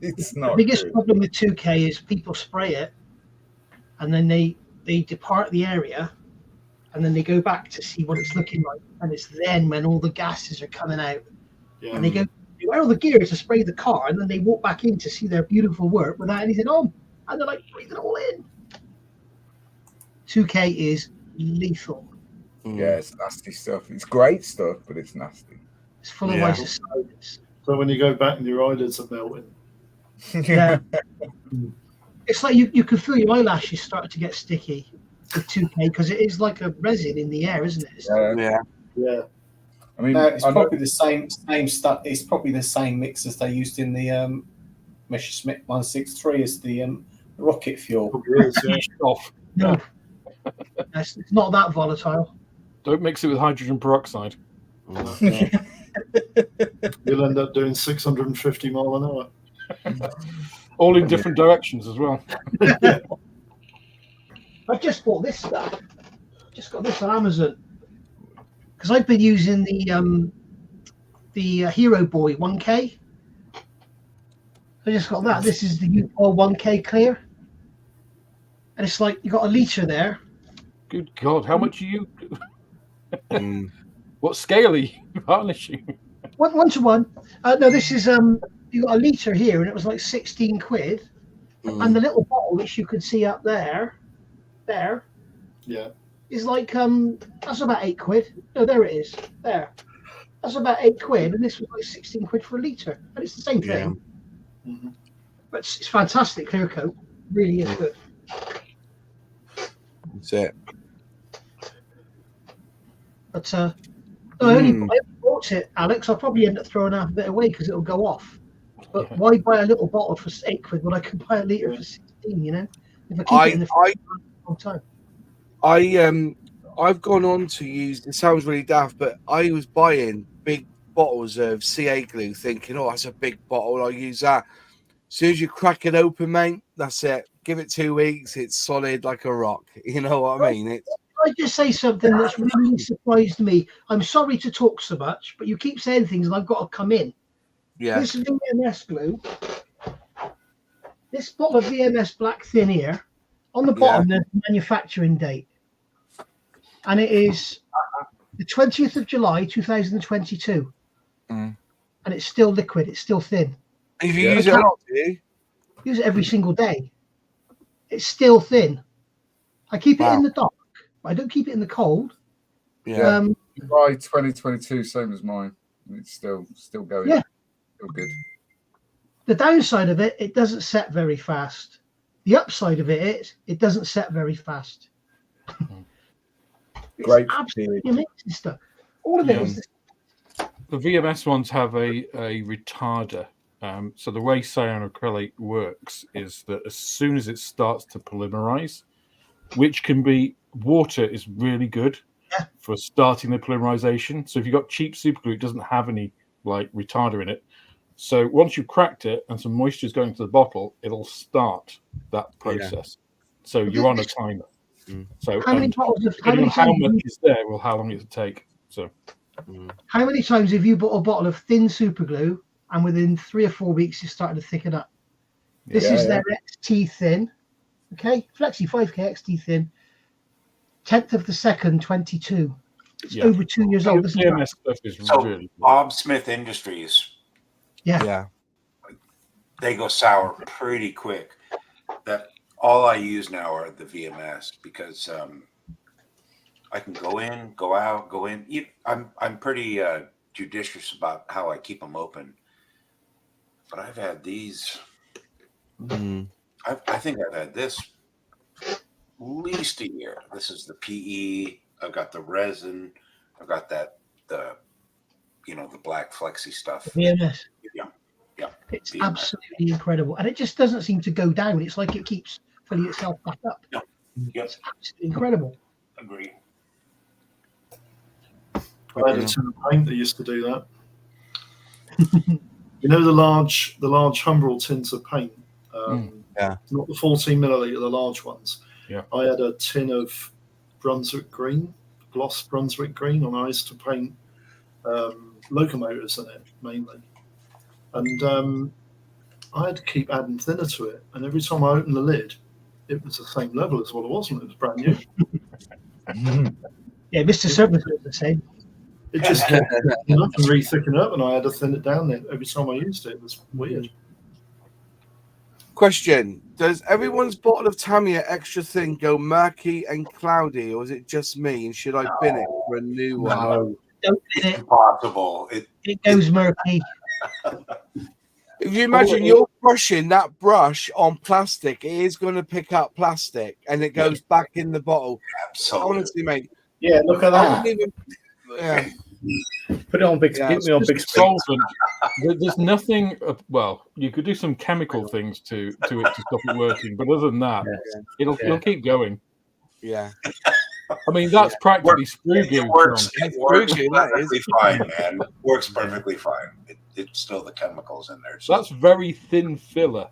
It's not. The biggest good. problem with 2K is people spray it, and then they depart the area, and then they go back to see what it's looking like, and it's then when all the gases are coming out, and they wear all the gear to spray the car, and then they walk back in to see their beautiful work without anything on, and they're like breathing it all in. 2K is lethal. Yeah, it's nasty stuff. It's great stuff, but it's nasty. It's full of isocides. So when you go back and your eyelids are melting. Yeah. It's like you can feel your eyelashes start to get sticky with 2K because it is like a resin in the air, isn't it? Yeah. I mean, it's probably the same stuff. It's probably the same mix as they used in the Messerschmitt 163 as the rocket fuel. Off. No, it's not that volatile. Don't mix it with hydrogen peroxide. You'll end up doing 650 mile an hour. All in different directions as well. I've just bought this stuff. Just got this on Amazon because I've been using the Hero Boy 1K. I just got that. This is the U-Pol 1K clear, and it's like you got a litre there. Good God, how much are you? What scale are you varnishing? 1 to 1. No, this is you got a litre here, and it was like 16 quid, and the little bottle which you can see up there, is like that's about 8 quid. No, there it is. There, that's about 8 quid, and this was like 16 quid for a litre, and it's the same thing. But it's fantastic clear coat. Really is good. That's it. But no, I only bought it, Alex. I'll probably end up throwing half of it away because it'll go off. But why buy a little bottle for 8 quid when I can buy a litre for 16? You know, if I keep it in the fridge for a long time. I've gone on to use. It sounds really daft, but I was buying big bottles of CA glue, thinking, "Oh, that's a big bottle. I'll use that." As soon as you crack it open, mate, that's it. Give it 2 weeks, it's solid like a rock. You know what I mean? It's. I just say something that's really surprised me. I'm sorry to talk so much, but you keep saying things and I've got to come in. Yeah. This VMS glue, this bottle of VMS black thin here, on the bottom there's the manufacturing date. And it is the 20th of July, 2022. And it's still liquid, it's still thin. And if you use it a lot, do you? Use it every single day. It's still thin. I keep it in the dark. I don't keep it in the cold. Yeah. July 2022, same as mine. It's still going. Yeah. Still good. The downside of it, it doesn't set very fast. The upside of it is it doesn't set very fast. Great. Absolutely amazing stuff. All of it is. The VMS ones have a retarder. So the way cyanoacrylate works is that as soon as it starts to polymerize, which can be water is really good for starting the polymerization. So if you've got cheap superglue, it doesn't have any like retarder in it. So once you've cracked it and some moisture is going to the bottle, it'll start that process. So you're on a timer. So how many how much is there or how long it'll take. So how many times have you bought a bottle of thin superglue and within 3 or 4 weeks it's starting to thicken up? This is their XT thin. Okay, Flexi 5K XT thin. 10th of the 2nd, 22. It's over 2 years old. This VMS stuff is really Bob Smith Industries. Yeah. They go sour pretty quick. That all I use now are the VMS because I can go in, go out, go in. I'm pretty judicious about how I keep them open. But I've had these. I think I've had this least a year. This is the PE. I've got the resin. I've got the black flexi stuff. VMS. Yeah. It's VMS. absolutely incredible, and it just doesn't seem to go down. It's like it keeps filling itself back up. Yep. It's absolutely incredible. Agree. I had a tin of paint that used to do that. You know the large Humbrol tins of paint. Not the 14 milliliter, the large ones. Yeah. I had a tin of Brunswick green, gloss Brunswick green, and I used to paint locomotives in it mainly. And I had to keep adding thinner to it. And every time I opened the lid, it was the same level as what it was when it was brand new. Yeah, Mr. Service was the same. It just kept thickening up and re-thickening up, and I had to thin it down there every time I used it. It was weird. Question: does everyone's bottle of Tamiya extra thin go murky and cloudy, or is it just me? And should I bin it for a new one? No, Don't bin it. impossible. It goes murky. If you imagine you're brushing that brush on plastic, it is going to pick up plastic, and it goes back in the bottle. Absolutely. Honestly, mate. Yeah, look at that. Yeah. Put it on big. Yeah, Get me on big screen. Solvent. There's nothing. Well, you could do some chemical things to it to stop it working, but other than that, it'll keep going. Yeah. I mean, that's practically screw glue. It works Screw glue, that is. perfectly fine, man. It works perfectly fine. It's still the chemicals in there. So that's very thin filler.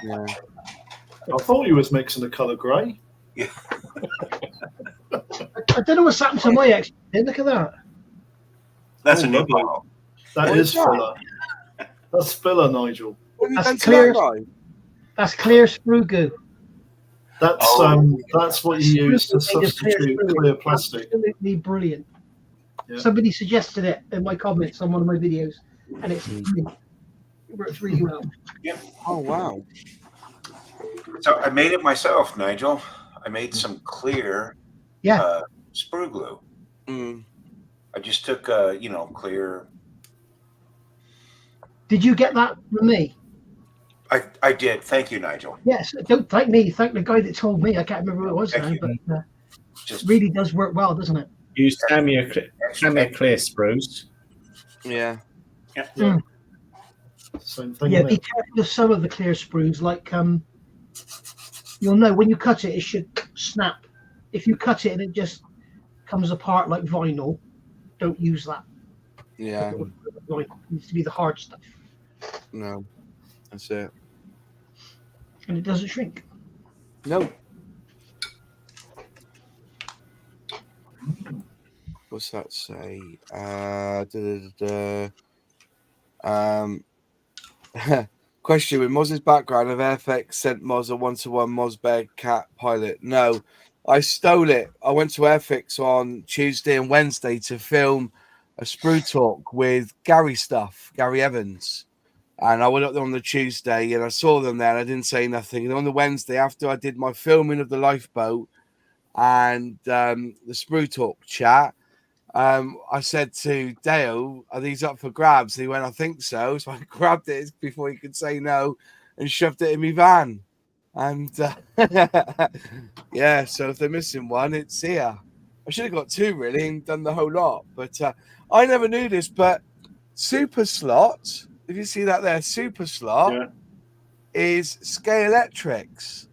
Yeah. I thought you was mixing the colour grey. Yeah. I don't know what's happened to my ex. Look at that. That's a new lovely. bottle. That What is is that? filler. That's filler, Nigel. What have you That's done to clear. that guy? That's clear sprue goo. That's what you use to Sprue goo is substitute sprue. clear plastic. Absolutely brilliant. Yeah. Somebody suggested it in my comments on one of my videos, and it's brilliant. It works really well. Oh wow. So I made it myself, Nigel. I made some clear sprue glue. Mm. I just took clear. Did you get that from me? I did. Thank you, Nigel. Yes. Don't thank me. Thank the guy that told me. I can't remember who it was Thank now, you. but Just it really does work well, doesn't it? Use Tamiya clear sprues. Yeah. Same thing. Yeah, isn't be it? careful of some of the clear sprues. Like you'll know when you cut it, it should snap. If you cut it and it just comes apart like vinyl, don't use that. Yeah. It needs to be the hard stuff, No. That's it. and it doesn't shrink. No. What's that say? Question: with Moz's background of Airfix sent Moz a 1-to-1 Moz Bear Cat pilot? No, I stole it. I went to Airfix on Tuesday and Wednesday to film a sprue talk with Gary Evans. And I went up there on the Tuesday and I saw them there and I didn't say nothing. And on the Wednesday, after I did my filming of the lifeboat and the sprue talk chat, I said to Dale, are these up for grabs? And he went, I think so. So I grabbed it before he could say no and shoved it in my van. And yeah, so if they're missing one, it's here. I should have got two really and done the whole lot. But I never knew this, but Super Slot, if you see that there, Super Slot is Scalextrics,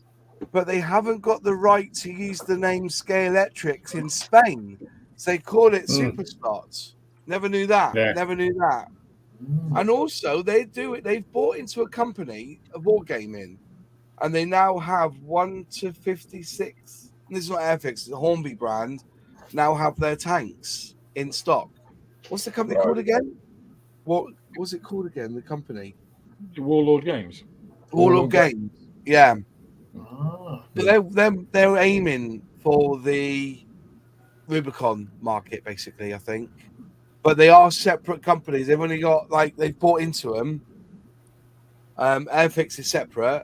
but they haven't got the right to use the name Scalextrics in Spain. So they call it Super Slots. Never knew that. Yeah. Never knew that. And also, they do it. They've bought into a company of wargaming, and they now have 1 to 56. This is not Airfix, the Hornby brand. Now have their tanks in stock. What's the company called again? What was it called again? The company? Warlord Games. Warlord Games. Yeah. Ah. But they're aiming for the Rubicon market, basically, I think. But they are separate companies. They've only got they've bought into them. Airfix is separate,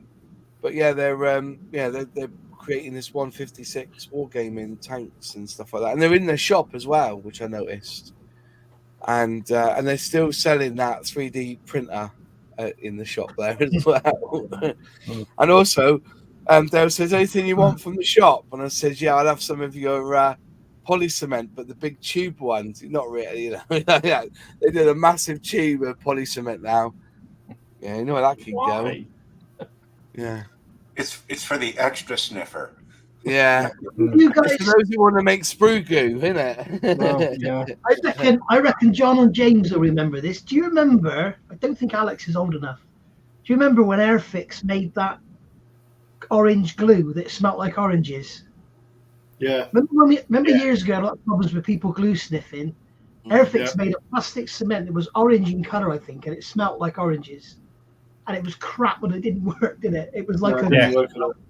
but they're creating this 156 wargaming tanks and stuff like that, and they're in their shop as well, which I noticed. And they're still selling that 3D printer in the shop there as well. And also, Dale says, anything you want from the shop? And I said, yeah, I'll have some of your poly cement, but the big tube ones. Not really, you know. Yeah, they did a massive tube of poly cement now. Yeah, you know where that can go. Yeah. It's for the extra sniffer. Yeah. You guys, It's for those who want to make sprue goo, isn't it? Well, yeah. I reckon John and James will remember this. Do you remember? I don't think Alex is old enough. Do you remember when Airfix made that orange glue that smelled like oranges? Yeah. Remember years ago, a lot of problems with people glue sniffing. Airfix made a plastic cement that was orange in colour, I think, and it smelled like oranges. And it was crap when it didn't work, did it? It was like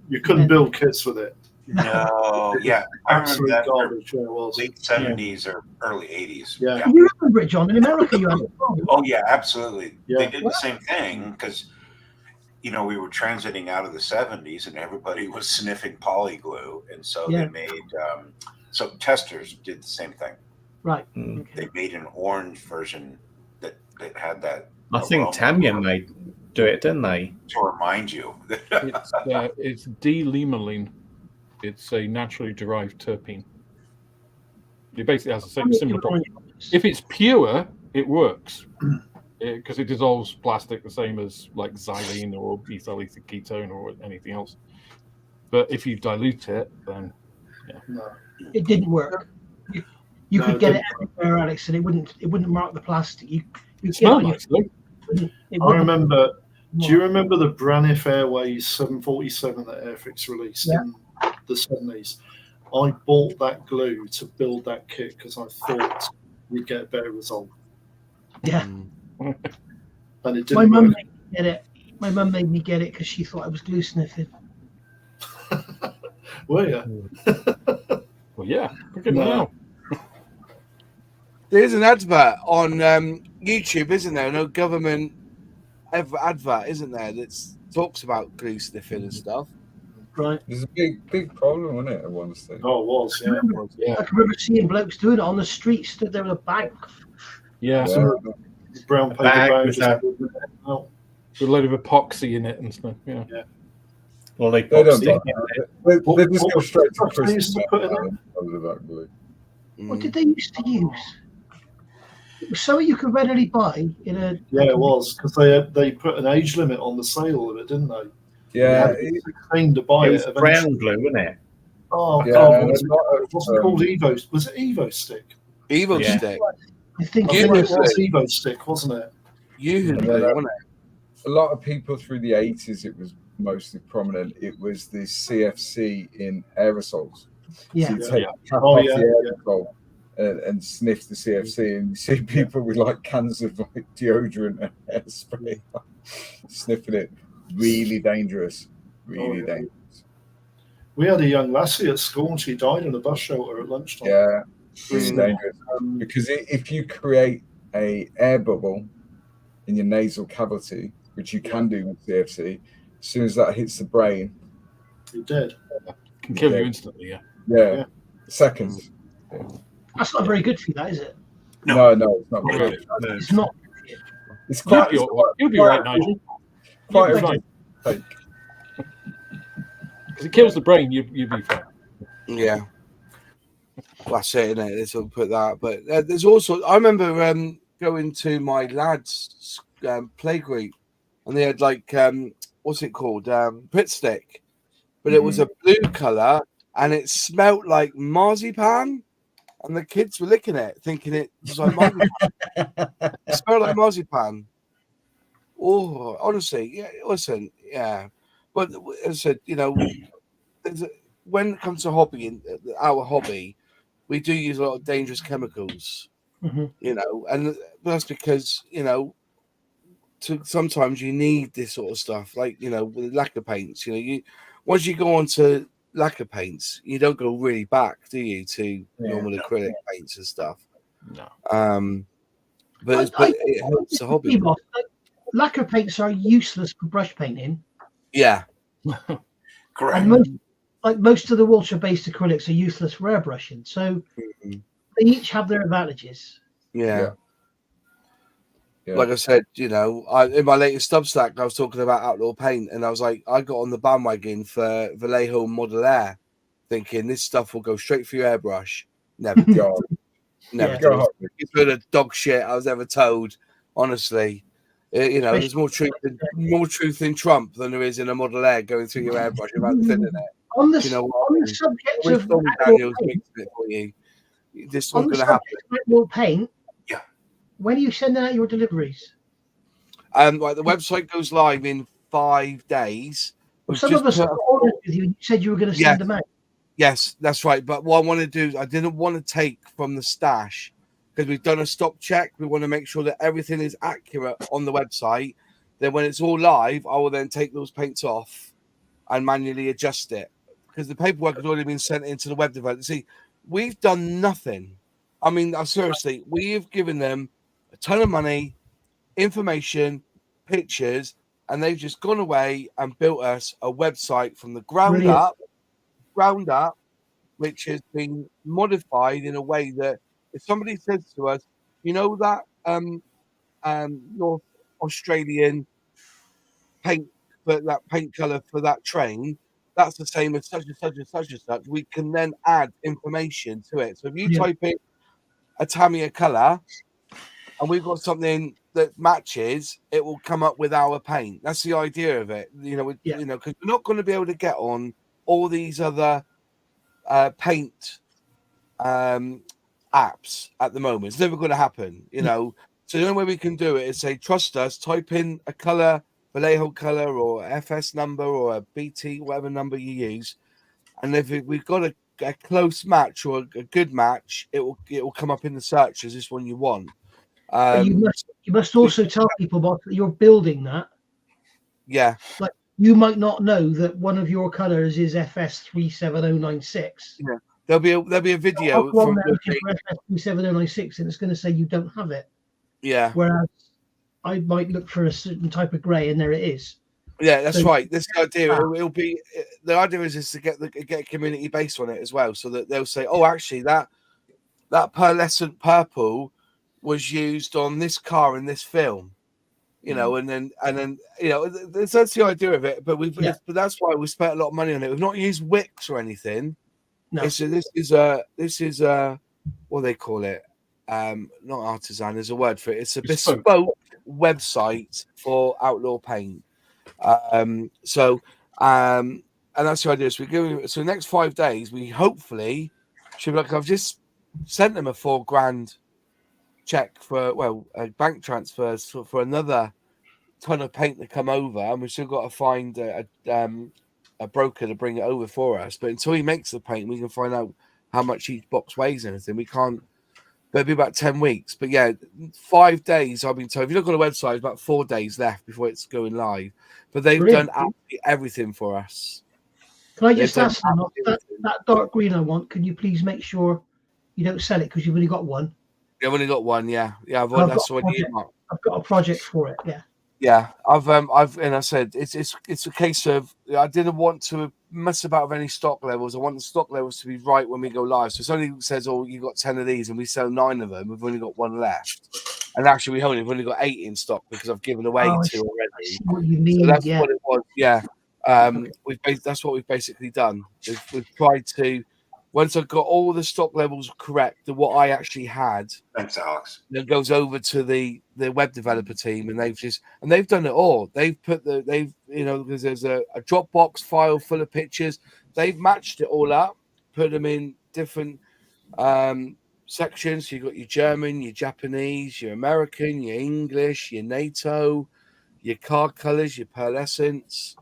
you couldn't build kits with it. No, yeah, I remember that garbage. Yeah, it was. late 70s or early 80s. Yeah. You remember it, John? In America, you had it. Oh yeah, absolutely. Yeah. They did the same thing because, you know, we were transiting out of the 70s and everybody was sniffing poly glue, and so they made so testers did the same thing. Right. Mm. They made an orange version that had that. I think Tamiya made do it, didn't they? To remind you. It's D-limonene. It's a naturally derived terpene. It basically has the same similar property. If it's pure, it works because it dissolves plastic the same as like xylene or ethyl ketone or anything else. But if you dilute it, then it didn't work. You could get it everywhere, Alex, and it wouldn't mark the plastic. You smell nice, though. I remember. Do you remember the Braniff Airways 747 that Airfix released in the 70s? I bought that glue to build that kit because I thought we'd get a better result. Yeah. And it didn't. My mum made me get it. My mum made me get it because she thought I was glue sniffing. Were you? Well, yeah. Look at now. There's an advert on YouTube, isn't there? No government advert, isn't there? That talks about glue sniffing and stuff. Right. There's a big problem, wasn't it, at one stage? Oh, it was, yeah. I can remember seeing blokes doing it on the street, stood there with a bag. Yeah. Brown paper bag with a load of epoxy in it and stuff. Yeah. Well, they don't just go straight to what they used to put in Christmas. What did they used to use? It was something you could readily buy in a. Yeah, it was because they put an age limit on the sale of it, didn't they? Yeah, it was to buy it was brown glue, wasn't it? Oh, yeah, God, what's it called? Evo? Was it Evo Stick? Evo Stick. I think it was Evo Stick, wasn't it? Wasn't it? A lot of people through the 80s, it was mostly prominent. It was the CFC in aerosols. Yeah. So you take the cap off the aerosol and sniff the CFC, and you see people with like cans of like deodorant and hairspray sniffing it. Really dangerous. Really dangerous. We had a young lassie at school and she died in a bus shelter at lunchtime. Yeah, really dangerous. Because if you create a air bubble in your nasal cavity, which you can do with CFC, as soon as that hits the brain, you're dead. It can kill you instantly, yeah. Seconds. Yeah. That's not very good for you, that is it? No, it's not good. It's not. It's quite. You'll be right, Nigel. Quite fine. Because it kills the brain, you'll be fine. Yeah. Well, that's it, isn't it? This will put that. But there's also, I remember going to my lads' play group, and they had like, what's it called? Pit stick. But it was a blue colour, and it smelt like marzipan. And the kids were licking it, thinking it was like marzipan. It smelled like marzipan. Oh, honestly, yeah. Listen, yeah. But as I said, you know, when it comes to our hobby, we do use a lot of dangerous chemicals. You know, and that's because sometimes you need this sort of stuff, like with lacquer paints. Once you go on to lacquer paints, you don't go really back, do you, to normal acrylic paints and stuff? No. But it helps the hobby. Lacquer paints are useless for brush painting. Yeah. Correct. And most of the water-based acrylics are useless for airbrushing. So they each have their advantages. Yeah. Yeah. Like I said, in my latest Substack, I was talking about Outlaw Paint, and I was like, I got on the bandwagon for Vallejo Model Air, thinking this stuff will go straight for your airbrush. Never did. God. Never Yeah. did. It's been a dog shit I was ever told. Honestly, there's more truth in Trump than there is in a Model Air going through your airbrush without thinning it. On the, Do you know what I on mean? the subject When of Stormy Outlaw Daniels Paint, mixing it for you, this on one's the going to happen. subject of Outlaw Paint, Yeah. when are you sending out your deliveries? Like the website goes live in 5 days. Well, some of us got orders with you. You said you were going to send them out. Yes, that's right. But what I want to do is I didn't want to take from the stash because we've done a stock check. We want to make sure that everything is accurate on the website. Then when it's all live, I will then take those paints off and manually adjust it because the paperwork has already been sent into the web developer. See, we've done nothing. I mean, seriously, we have given them a ton of money, information, pictures, and they've just gone away and built us a website from the ground up, which has been modified in a way that if somebody says to us, that North Australian paint, but that paint color for that train, that's the same as such and such and such and such. We can then add information to it. So if you type in a Tamiya color, and we've got something that matches, it will come up with our paint. That's the idea of it, because we're not going to be able to get on all these other paint apps at the moment. It's never going to happen, So the only way we can do it is say, trust us, type in a color, Vallejo color, or FS number, or a BT, whatever number you use, and if we've got a close match or a good match, it will come up in the search as this one you want. You must also tell people about that you're building that. Yeah. Like you might not know that one of your colors is FS37096. Yeah. There'll be a video from FS37096, and it's going to say you don't have it. Yeah. Whereas I might look for a certain type of grey, and there it is. Yeah, that's right. This idea it'll be the idea is to get a community base on it as well, so that they'll say, oh, actually that pearlescent purple was used on this car in this film, and then that's the idea of it. But but that's why we spent a lot of money on it. We've not used Wix or anything. No. This is what they call it. Not artisan. There's a word for it. It's a bespoke website for Outlaw Paint. And that's the idea. So the next 5 days, we hopefully should be like, I've just sent them a $4,000 check for bank transfers for another ton of paint to come over, and we've still got to find a broker to bring it over for us. But until he makes the paint, we can find out how much each box weighs and everything. We can't. But it'll be about 10 weeks. But 5 days I've been told. If you look on the website, it's about 4 days left before it's going live. But they've done absolutely everything for us. Can I just ask them, that dark green I want, can you please make sure you don't sell it because you've only got one? I've only got one, yeah. I've got a project for it, yeah. Yeah, and I said it's a case of I didn't want to mess about with any stock levels. I want the stock levels to be right when we go live. So if somebody says, "Oh, you got 10 of these," and we sell 9 of them, we've only got 1 left. And actually, we've only got 8 in stock because I've given away 2 already. I see what you mean? So that's what it was. Yeah, that's what we've basically done. We've tried to. Once I've got all the stock levels correct, what I actually had, thanks, Alex. It goes over to the web developer team, and they've done it all. They've put because there's a Dropbox file full of pictures. They've matched it all up, put them in different sections. So you've got your German, your Japanese, your American, your English, your NATO, your car colors, your pearlescents,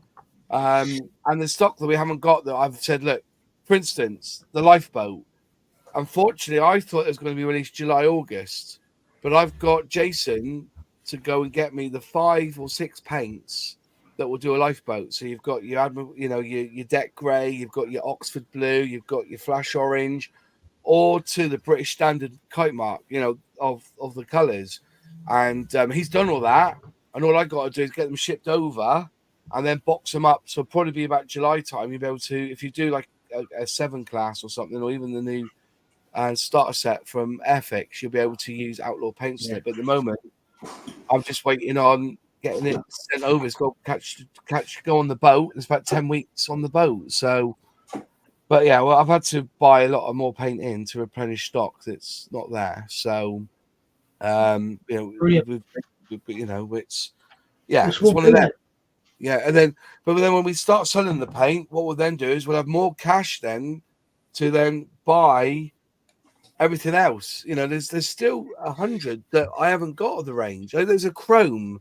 and the stock that we haven't got that I've said, look. For instance, the lifeboat. Unfortunately, I thought it was going to be released July, August, but I've got Jason to go and get me the 5 or 6 paints that will do a lifeboat. So you've got your your deck grey, you've got your Oxford blue, you've got your flash orange, or to the British standard kite mark, of the colours. And he's done all that, and all I got to do is get them shipped over and then box them up. So it'll probably be about July time. You'll be able to, if you do like a 7 class or something, or even the new starter set from Airfix, you'll be able to use Outlaw paints in it. But at the moment, I'm just waiting on getting it sent over. It's got go on the boat. It's about 10 weeks on the boat. So, but yeah, well, I've had to buy a lot of more paint in to replenish stock that's not there. So, you know, it's one of them. Yeah, and then, but then when we start selling the paint, what we'll then do is we'll have more cash then to then buy everything else. You know, there's still 100 that I haven't got of the range. There's a chrome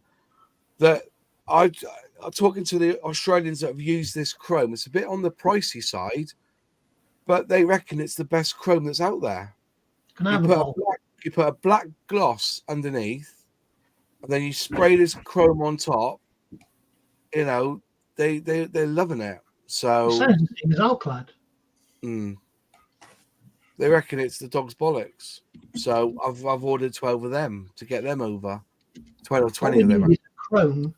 that I'm talking to the Australians that have used this chrome. It's a bit on the pricey side, but they reckon it's the best chrome that's out there. You put a black gloss underneath, and then you spray this chrome on top. You know, they're loving it. So it sounds the same as Alclad. They reckon it's the dog's bollocks. So I've ordered 12 of them to get them over. 12 or 20 of them. It's a chrome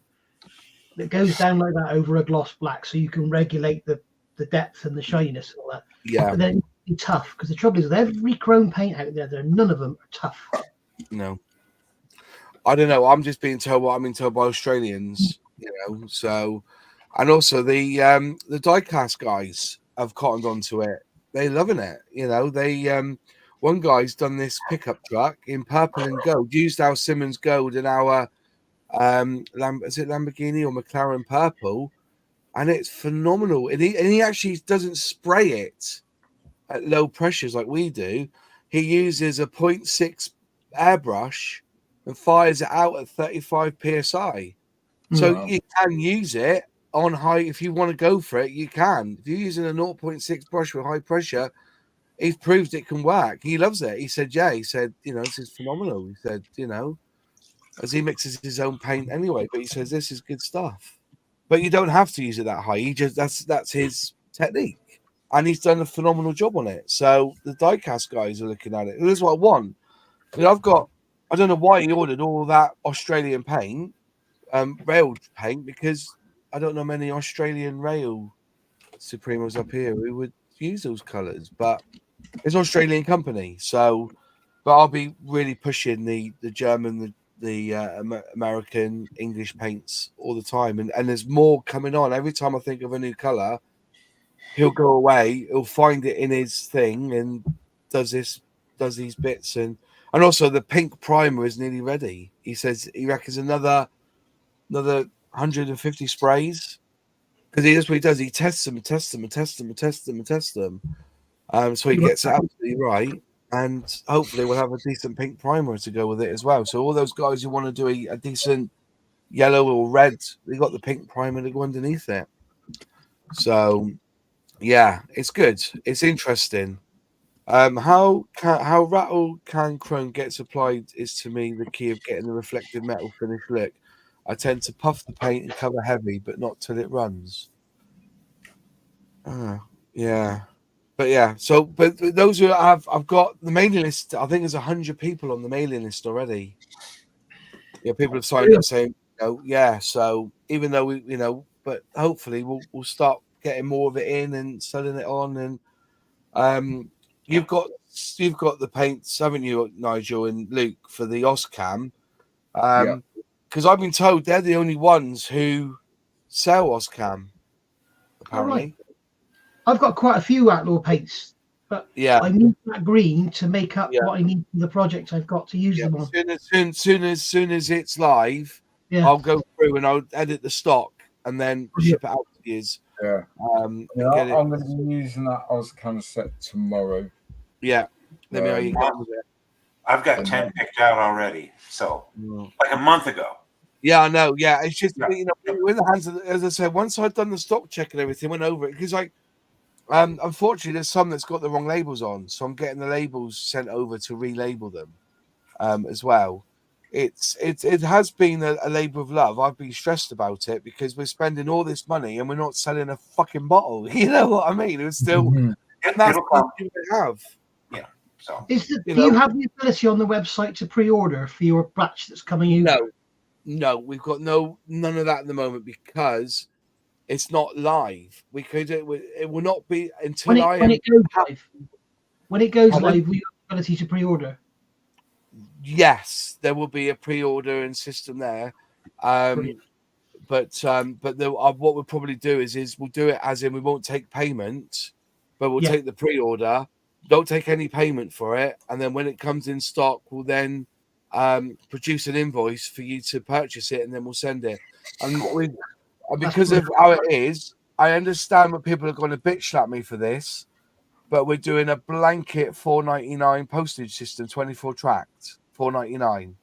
that goes down like that over a gloss black, so you can regulate the depth and the shininess and all that. Yeah. But then it's tough, because the trouble is with every chrome paint out there, none of them are tough. No. I don't know. I'm just being told what I'm being told by Australians, you know. So, and also the diecast guys have cottoned onto it. They're loving it, you know. They one guy's done this pickup truck in purple and gold, used our Simmons gold and our is it Lamborghini or McLaren purple, and it's phenomenal. And he actually doesn't spray it at low pressures like we do. He uses a 0.6 airbrush and fires it out at 35 psi. So you can use it on high. If you want to go for it, you can. If you're using a 0.6 brush with high pressure, he's proved it can work. He loves it. He said, yeah, he said, you know, this is phenomenal. He said, you know, as he mixes his own paint anyway, but he says this is good stuff. But you don't have to use it that high. He just that's his technique. And he's done a phenomenal job on it. So the diecast guys are looking at it. Here's what I want. I mean, I don't know why he ordered all that Australian paint, rail paint, because I don't know many Australian rail Supremos up here who would use those colours, but it's an Australian company. So, but I'll be really pushing the German, the American, English paints all the time, and there's more coming on. Every time I think of a new colour, he'll go away, he'll find it in his thing and does these bits, and also the pink primer is nearly ready. He says he reckons another 150 sprays, because that's what he does. He tests them. So he gets it absolutely right, and hopefully we'll have a decent pink primer to go with it as well. So all those guys who want to do a decent yellow or red, they got the pink primer to go underneath it. So yeah, it's good. It's interesting. How rattle can chrome gets applied is to me the key of getting the reflective metal finish look. I tend to puff the paint and cover heavy, but not till it runs. Yeah. But yeah, so but those who I've got the mailing list, I think there's 100 people on the mailing list already. Yeah, people have signed up saying, yeah. So even though we, but hopefully we'll start getting more of it in and selling it on. And you've got the paints, haven't you, Nigel and Luke, for the Oscam? Because I've been told they're the only ones who sell Oscam, apparently. Right. I've got quite a few outlaw paints, but I need that green to make up what I need for the project I've got to use them on. Soon as it's live, I'll go through and I'll edit the stock and then ship it out to you. I'm going to be using that Oscam set tomorrow. Yeah. Let me know how you get with it. I've got 10 picked out already. So, like a month ago. Yeah, I know. Yeah, it's just, we're in the hands of, as I said, once I'd done the stock check and everything, went over it, because unfortunately, there's some that's got the wrong labels on, so I'm getting the labels sent over to relabel them as well. It has been a labour of love. I've been stressed about it because we're spending all this money and we're not selling a fucking bottle. You know what I mean? It was still, and that's what we have. Yeah. So, do you have the ability on the website to pre-order for your batch that's coming in? No, we've got none of that at the moment because it's not live. We could it will not be until when it goes live. When it goes live, we have the ability to pre-order. yes, there will be a pre-ordering system there. But what we'll probably do is we'll do it as in we won't take payment, but we'll take the pre-order. Don't take any payment for it, and then when it comes in stock, we'll then produce an invoice for you to purchase it, and then we'll send it. And because of how it is, I understand what people are going to bitch slap me for this, but we're doing a blanket $4.99 postage system, 24 tracked, $4.99.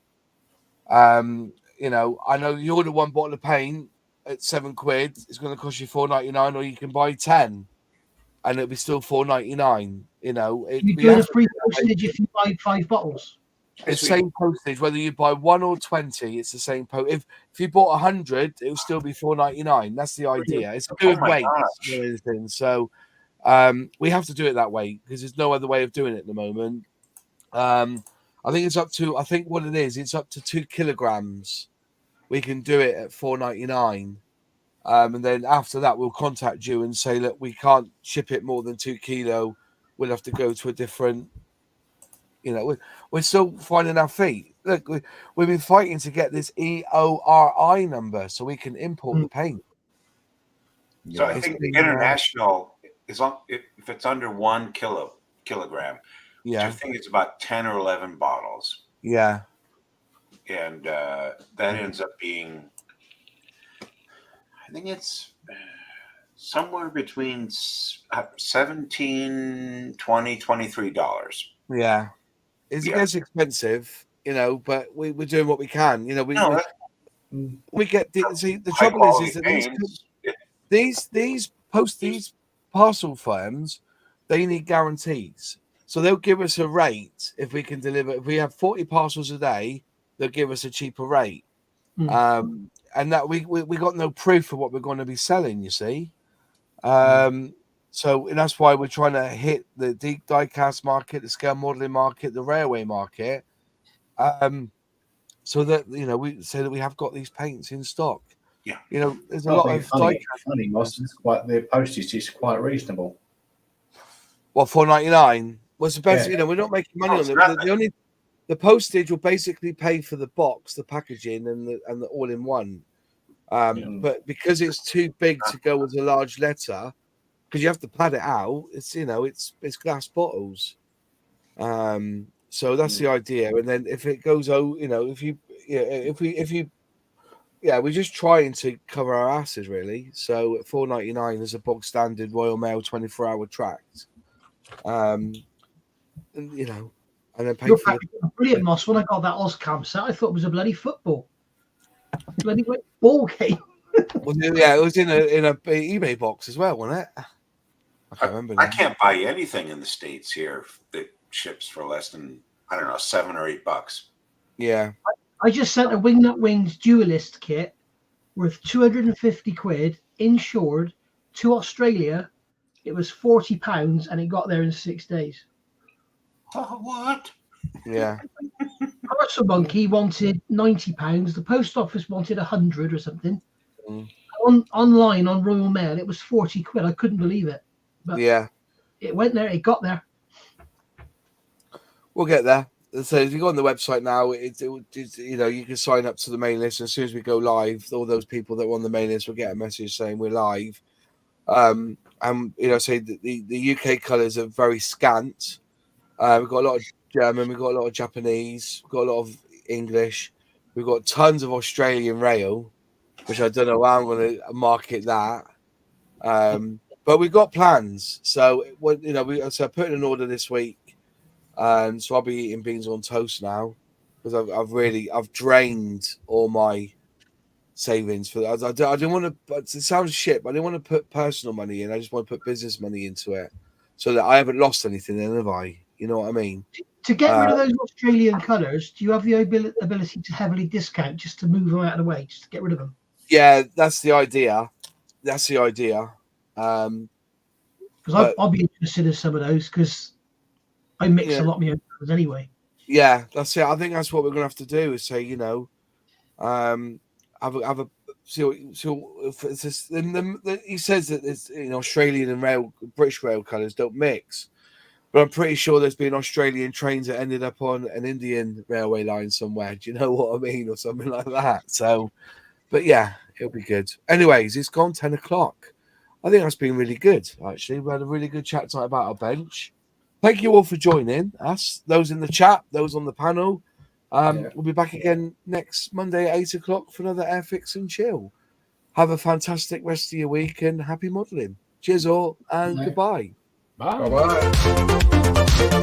You know, I know you order one bottle of paint at £7. It's going to cost you $4.99, or you can buy 10, and it'll be still $4.99. You know, you're doing a free postage if you buy 5 bottles. It's the same postage whether you buy 1 or 20. It's the same If you bought 100, it will still be $4.99. That's the idea. It's a good weight, anything. So we have to do it that way because there's no other way of doing it at the moment. I think it's up to, I think what it is, it's up to 2 kilograms. We can do it at $4.99. And then after that, we'll contact you and say, look, we can't ship it more than 2 kilo. We'll have to go to a different, you know, we're still finding our feet. Look, we've been fighting to get this EORI number so we can import the paint. So I think the international is on, if it's under 1 kilogram. Yeah, I think it's about 10 or 11 bottles. Yeah, and that ends up being, I think it's somewhere between $17, $20, $23. Yeah, it gets expensive, you know, but we're doing what we can. You know, we get the trouble is that these parcel firms, they need guarantees. So they'll give us a rate if we can deliver. If we have 40 parcels a day, they'll give us a cheaper rate. And that we got no proof of what we're going to be selling, you see. So and that's why we're trying to hit the deep die-cast market, the scale modeling market, the railway market, so that, you know, we say that we have got these paints in stock. Yeah, you know, there's a lot of funny, Moss. The postage is quite reasonable. Well, $4.99 was the best. You know, we're not making money on them. The postage will basically pay for the box, the packaging, and the all-in-one. But because it's too big to go with a large letter, because you have to pad it out, it's, you know, it's glass bottles. So that's the idea. And then if it goes, you know, we're just trying to cover our asses really. So at $4.99 is a bog standard Royal Mail 24-hour tract. And, you know, and then pay for brilliant, Moss. When I got that Oscam set, I thought it was a bloody football, bloody ball game. Well, yeah, it was in a eBay box as well, wasn't it? I can't remember. I can't buy anything in the States here that ships for less than, I don't know, $7 or $8. Yeah. I just sent a Wingnut Wings dualist kit worth £250 insured to Australia. It was £40 and it got there in 6 days. Oh, what? Yeah. Parcel Monkey wanted £90. The post office wanted 100 or something. Online on Royal Mail, it was £40. I couldn't believe it. But yeah, it went there. It got there. We'll get there. So if you go on the website now, it's you know, you can sign up to the mailing list. As soon as we go live, all those people that were on the mailing list will get a message saying we're live. And you know, say the UK colours are very scant. We've got a lot of German, we've got a lot of Japanese, we've got a lot of English, we've got tons of Australian rail, which I don't know how I'm going to market that. But we've got plans. So, you know, so I put in an order this week, and so I'll be eating beans on toast now because I've drained all my savings for that. I didn't want to. It sounds shit, but I didn't want to put personal money in. I just want to put business money into it, so that I haven't lost anything, then, have I? You know what I mean? To get rid of those Australian colours, do you have the ability to heavily discount just to move them out of the way, just to get rid of them? Yeah, that's the idea. Because I'll be interested in some of those because I mix a lot of my own colours anyway. Yeah, that's it. I think that's what we're gonna have to do is say, you know, he says that it's, you know, Australian and British rail colours don't mix. But I'm pretty sure there's been Australian trains that ended up on an Indian railway line somewhere. Do you know what I mean? Or something like that. So, but yeah, it'll be good. Anyways, it's gone 10 o'clock. I think that's been really good, actually. We had a really good chat tonight about our bench. Thank you all for joining us. Those in the chat, those on the panel. We'll be back again next Monday at 8 o'clock for another Airfix and Chill. Have a fantastic rest of your week and happy modelling. Cheers all and goodbye. Bye. Bye-bye.